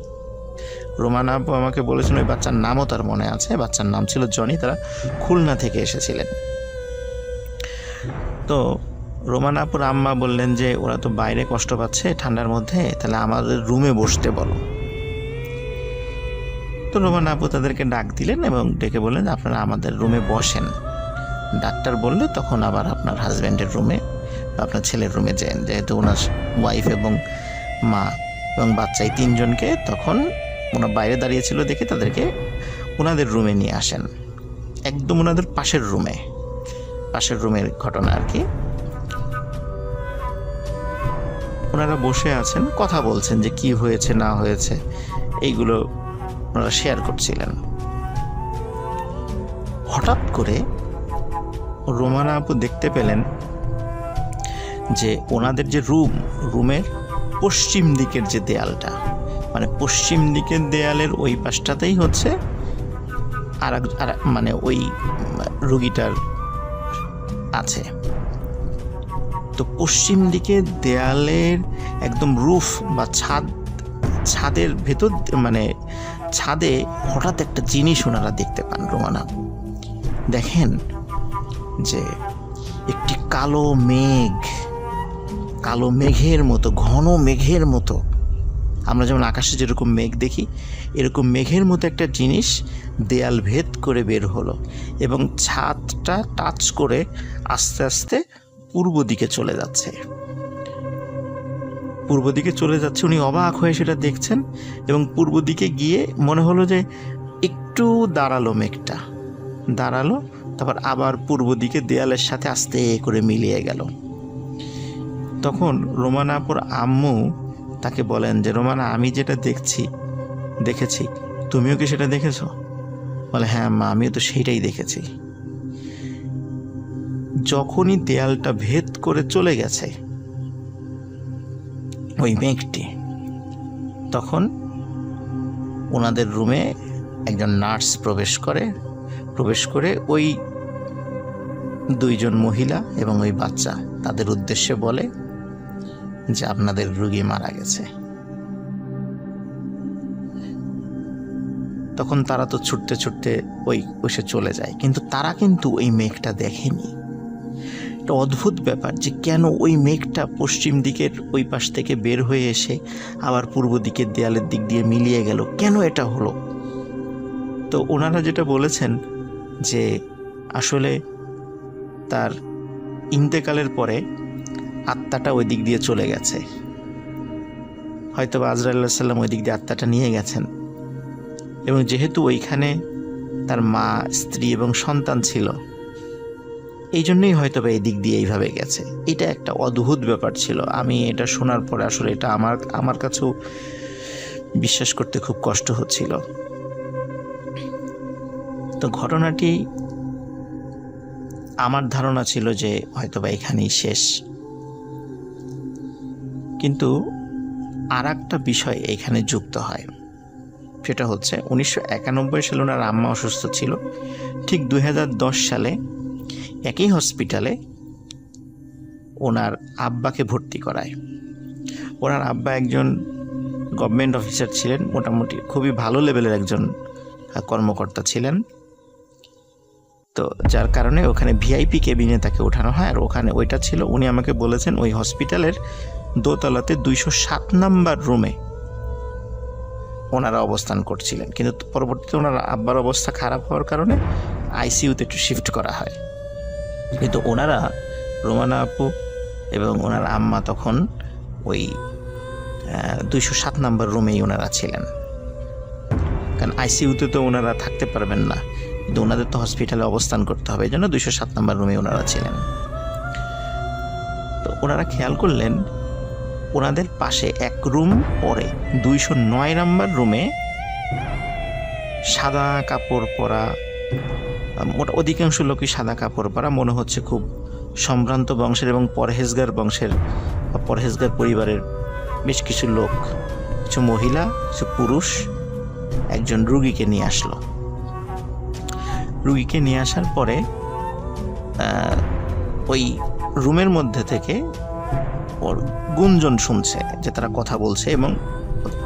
রোমানা আপু আমাকে বলেছেন ওই বাচ্চার নামও তার মনে আছে, বাচ্চার নাম ছিল জনি। তারা খুলনা থেকে এসেছিলেন। তো রোমানা আপুর আম্মা বললেন যে ওরা তো বাইরে কষ্ট পাচ্ছে ঠান্ডার মধ্যে, তাহলে আমাদের রুমে বসতে বলো। তো রোমানা আপু তাদেরকে ডাক দিলেন এবং ডেকে বললেন আপনারা আমাদের রুমে বসেন। ডাক্তার বললে তখন আবার আপনার হাজব্যান্ডের রুমে বা আপনার ছেলের রুমে যান, যেহেতু ওনার ওয়াইফ এবং মা এবং বাচ্চা এই 3 জনকে তখন ওনার বাইরে দাঁড়িয়েছিল দেখে তাদেরকে ওনাদের রুমে নিয়ে আসেন, একদম ওনাদের পাশের রুমের ঘটনা আর কি। ওনারা বসে আছেন, কথা বলছেন যে কি হয়েছে না হয়েছে এইগুলো ওনারা শেয়ার করছিলেন। হঠাৎ করে রোমানা আপু দেখতে পেলেন যে ওনাদের যে রুমের পশ্চিম দিকের যে দেয়ালটা, মানে পশ্চিম দিকের দেয়ালের ওই পাশটাতেই হচ্ছে আর মানে ওই রুগীটার আছে। তো পশ্চিম দিকে দেয়ালের একদম রুফ বা ছাদের ভেতর, মানে ছাদে হঠাৎ একটা জিনিস ওনারা দেখতে পান। রোমানা দেখেন যে একটি কালো মেঘের মতো, ঘন মেঘের মতো, আমরা যেমন আকাশে যেরকম মেঘ দেখি এরকম মেঘের মতো একটা জিনিস দেয়াল ভেদ করে বের হলো এবং ছাদটা টাচ করে আস্তে আস্তে পূর্ব দিকে চলে যাচ্ছে। উনি অবাক হয়ে সেটা দেখছেন এবং পূর্ব দিকে গিয়ে মনে হলো যে একটু দাঁড়ালো, মেঘটা দাঁড়ালো, তারপর আবার পূর্ব দিকে দেয়ালের সাথে আস্তে করে মিলিয়ে গেল। তখন রোমানা আপুর আম্মু তাকে বলেন যে রোমানা, আমি যেটা দেখেছি তুমিও কি সেটা দেখেছো? বলে হ্যাঁ মা, আমিও তো সেইটাই দেখেছি। যখনই দেয়ালটা ভেদ করে চলে গেছে ওই মেঘটি, তখন ওনাদের রুমে একজন নার্স প্রবেশ করে ওই 2 জন মহিলা এবং ওই বাচ্চা তাদের উদ্দেশ্যে বলে যে আপনাদের রোগী মারা গেছে। তখন তারা তো ছুটতে ওই চলে যায়, কিন্তু তারা কিন্তু ওই মেঘটা দেখেনি। একটা অদ্ভুত ব্যাপার যে কেন ওই মেঘটা পশ্চিম দিকের ওই পাশ থেকে বের হয়ে এসে আবার পূর্ব দিকের দেয়ালের দিক দিয়ে মিলিয়ে গেল, কেন এটা হলো? তো ওনারা যেটা বলেছেন যে আসলে তার ইন্তেকালের পরে আত্মাটা ওই দিক দিয়ে চলে গেছে, হয়তো আজরাইল আলাইহিস সালাম ওই দিক দিয়ে আত্মাটা নিয়ে গেছেন, এবং যেহেতু ওইখানে তার মা, স্ত্রী এবং সন্তান ছিল, এই জন্যই হয়তো বা এই দিক দিয়ে এইভাবে গেছে। এটা একটা অদ্ভুত ব্যাপার ছিল। আমি এটা শোনার পরে আসলে এটা আমার কাছেও বিশ্বাস করতে খুব কষ্ট হচ্ছিল। তো ঘটনাটি আমার ধারণা ছিল যে হয়তো বা এখানেই শেষ, কিন্তু আর একটা বিষয় এখানে যুক্ত হয়। সেটা হচ্ছে 1991 সালে ওনার আম্মা অসুস্থ ছিল, ঠিক 2010 সালে একই হসপিটালে ওনার আব্বাকে ভর্তি করায়। ওনার আব্বা একজন গভর্নমেন্ট অফিসার ছিলেন, মোটামুটি খুবই ভালো লেভেলের একজন কর্মকর্তা ছিলেন। তো যার কারণে ওখানে ভিআইপি কেবিনে তাকে ওঠানো হয়। আর ওখানে ওইটা ছিল, উনি আমাকে বলেছেন ওই হসপিটালের দোতলাতে 207 নাম্বার রুমে ওনারা অবস্থান করছিলেন, কিন্তু পরবর্তীতে ওনার আব্বার অবস্থা খারাপ হওয়ার কারণে আইসিইউতে একটু শিফট করা হয়। কিন্তু ওনারা, রোমানা আপু এবং ওনার আম্মা তখন ওই 207 নাম্বার রুমেই ওনারা ছিলেন, কারণ আইসিইউতে তো ওনারা থাকতে পারবেন না, কিন্তু ওনাদের তো হসপিটালে অবস্থান করতে হবে, এই জন্য 207 নাম্বার রুমে ওনারা ছিলেন। তো ওনারা খেয়াল করলেন ওনাদের পাশে এক রুম পরে 209 নাম্বার রুমে সাদা কাপড় পরা, অধিকাংশ লোকই সাদা কাপড় পরা, মনে হচ্ছে খুব সম্ভ্রান্ত বংশের এবং পরহেজগার বংশের বা পরহেজগার পরিবারের বেশ কিছু লোক, কিছু মহিলা, কিছু পুরুষ একজন রুগীকে নিয়ে আসলো। রুগীকে নিয়ে আসার পরে ওই রুমের মধ্যে থেকে ওর গুঞ্জন শুনছে যে তারা কথা বলছে, এবং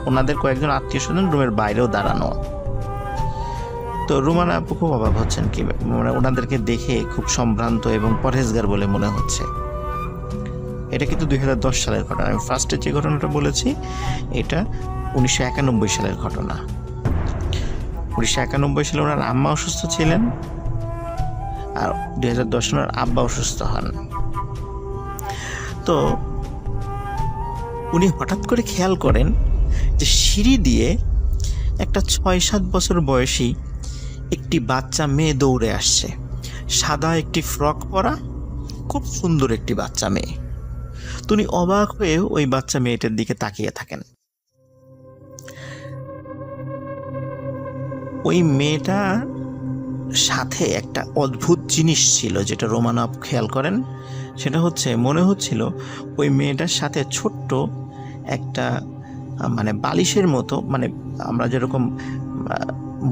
ওনাদের কয়েকজন আত্মীয় স্বজন রুমের বাইরেও দাঁড়ানো। তো রোমানা আপু খুব অবাক হচ্ছেন, কি মানে ওনাদেরকে দেখে খুব সম্ভ্রান্ত এবং পরহেজগার বলে মনে হচ্ছে। এটা কিন্তু 2010 সালের ঘটনা। আমি ফার্স্টে যে ঘটনাটা বলেছি এটা 1991 সালের ঘটনা। 1991 সালে ওনার আম্মা অসুস্থ ছিলেন, আর 2010 সালে ওনার আব্বা অসুস্থ হন। তো উনি হঠাৎ করে খেয়াল করেন যে সিঁড়ি দিয়ে একটা 6-7 বছর বয়সী একটি বাচ্চা মেয়ে দৌড়ে আসছে, সাদা একটি ফ্রক পরা, খুব সুন্দর একটি বাচ্চা মেয়ে। তো উনি অবাক হয়ে ওই বাচ্চা মেয়েটার দিকে তাকিয়ে থাকেন। ওই মেয়েটার সাথে একটা অদ্ভুত জিনিস ছিল, যেটা রোমানা আপু খেয়াল করেন। সেটা হচ্ছে, মনে হচ্ছিল ওই মেয়েটার সাথে ছোট্ট একটা মানে বালিশের মতো, মানে আমরা যেরকম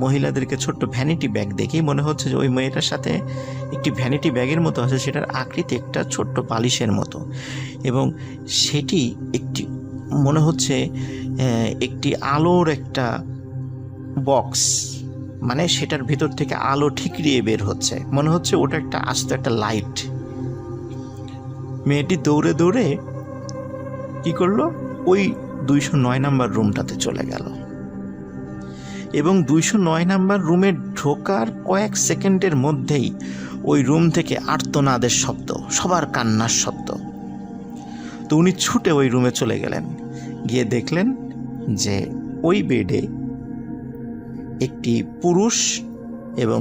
মহিলাদেরকে ছোট্ট ভ্যানিটি ব্যাগ দেখি, মনে হচ্ছে যে ওই মেয়েটার সাথে একটি ভ্যানিটি ব্যাগের মতো আছে, সেটার আকৃতি একটা ছোট্ট বালিশের মতো, এবং সেটি একটি মনে হচ্ছে একটি আলোর একটা বক্স, মানে সেটার ভিতর থেকে আলো ঠিকরিয়ে বের হচ্ছে, মনে হচ্ছে ওটা একটা আস্ত একটা লাইট। মেয়েটি দৌড়ে দৌড়ে কি করলো, ওই 209 নাম্বার রুমটাতে চলে গেল, এবং 209 নাম্বার রুমে ঢোকার কয়েক সেকেন্ডের মধ্যেই ওই রুম থেকে আর্তনাদের শব্দ, সবার কান্নার শব্দ। তো উনি ছুটে ওই রুমে চলে গেলেন, গিয়ে দেখলেন যে ওই বেডে একটি পুরুষ এবং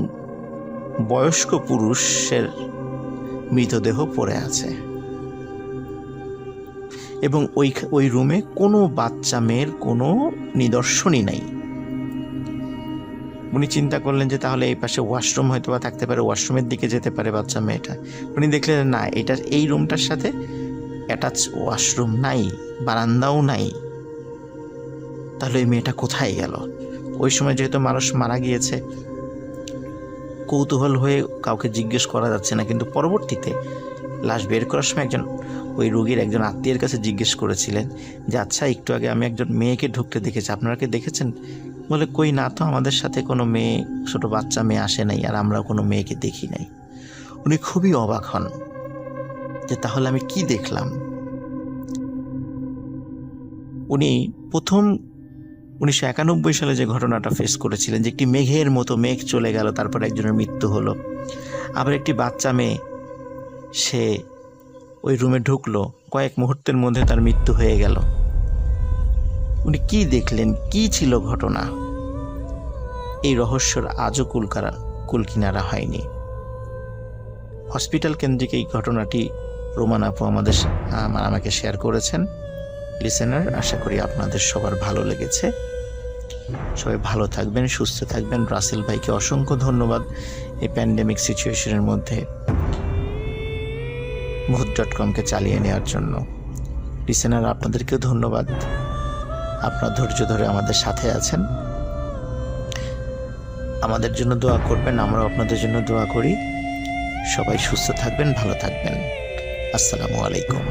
বয়স্ক পুরুষের মৃতদেহ পড়ে আছে, এবং ওই রুমে কোনো বাচ্চা মেয়ের কোনো নিদর্শনই নাই। উনি চিন্তা করলেন যে তাহলে এই পাশে ওয়াশরুম হয়তো বা থাকতে পারে, ওয়াশরুমের দিকে যেতে পারে বাচ্চা মেয়েটা। উনি দেখলেন না, এই রুমটার সাথে অ্যাটাচ ওয়াশরুম নাই, বারান্দাও নাই। তাহলে এই মেয়েটা কোথায় গেল? ওই সময় যেহেতু মানুষ মারা গিয়েছে, কৌতূহল হয়ে কাউকে জিজ্ঞেস করা যাচ্ছে না, কিন্তু পরবর্তীতে লাশ বের করার সময় ওই রোগীর একজন আত্মীয়ের কাছে জিজ্ঞেস করেছিলেন যে আচ্ছা, একটু আগে আমি একজন মেয়েকে ঢুকতে দেখেছি, আপনারা কি দেখেছেন? বলে কই না তো, আমাদের সাথে কোনো মেয়ে, ছোট বাচ্চা মেয়ে আসে নাই, আর আমরাও কোনো মেয়েকে দেখি নাই। উনি খুবই অবাক হন যে তাহলে আমি কি দেখলাম। উনি প্রথম 1991 সালে যে ঘটনাটা ফেস করেছিলেন, যে একটি মেঘের মতো মেঘ চলে গেল, তারপর একজনের মৃত্যু হলো, আবার একটি বাচ্চা মেয়ে সে ওই রুমে ঢুকলো, কয়েক মুহূর্তের মধ্যে তার মৃত্যু হয়ে গেল। উনি কি দেখলেন, কি ছিল ঘটনা? এই রহস্যর আজও কুলকিনারা হয়নি। হসপিটাল কেন্দ্রিক এই ঘটনাটি রোমানা আপু আমাকে শেয়ার করেছেন। লিসেনার, আশা করি আপনাদের সবার ভালো লেগেছে। সবাই ভালো থাকবেন, সুস্থ থাকবেন। রাসেল ভাইকে অসংখ্য ধন্যবাদ এই প্যান্ডেমিক সিচুয়েশনের মধ্যে মুহূর্ত.com-কে চালিয়ে নেওয়ার জন্য। লিসেনার, আপনাদেরকেও ধন্যবাদ, আপনারা ধৈর্য ধরে আমাদের সাথে আছেন। আমাদের জন্য দোয়া করবেন, আমরাও আপনাদের জন্য দোয়া করি। সবাই সুস্থ থাকবেন, ভালো থাকবেন। আসসালামু আলাইকুম।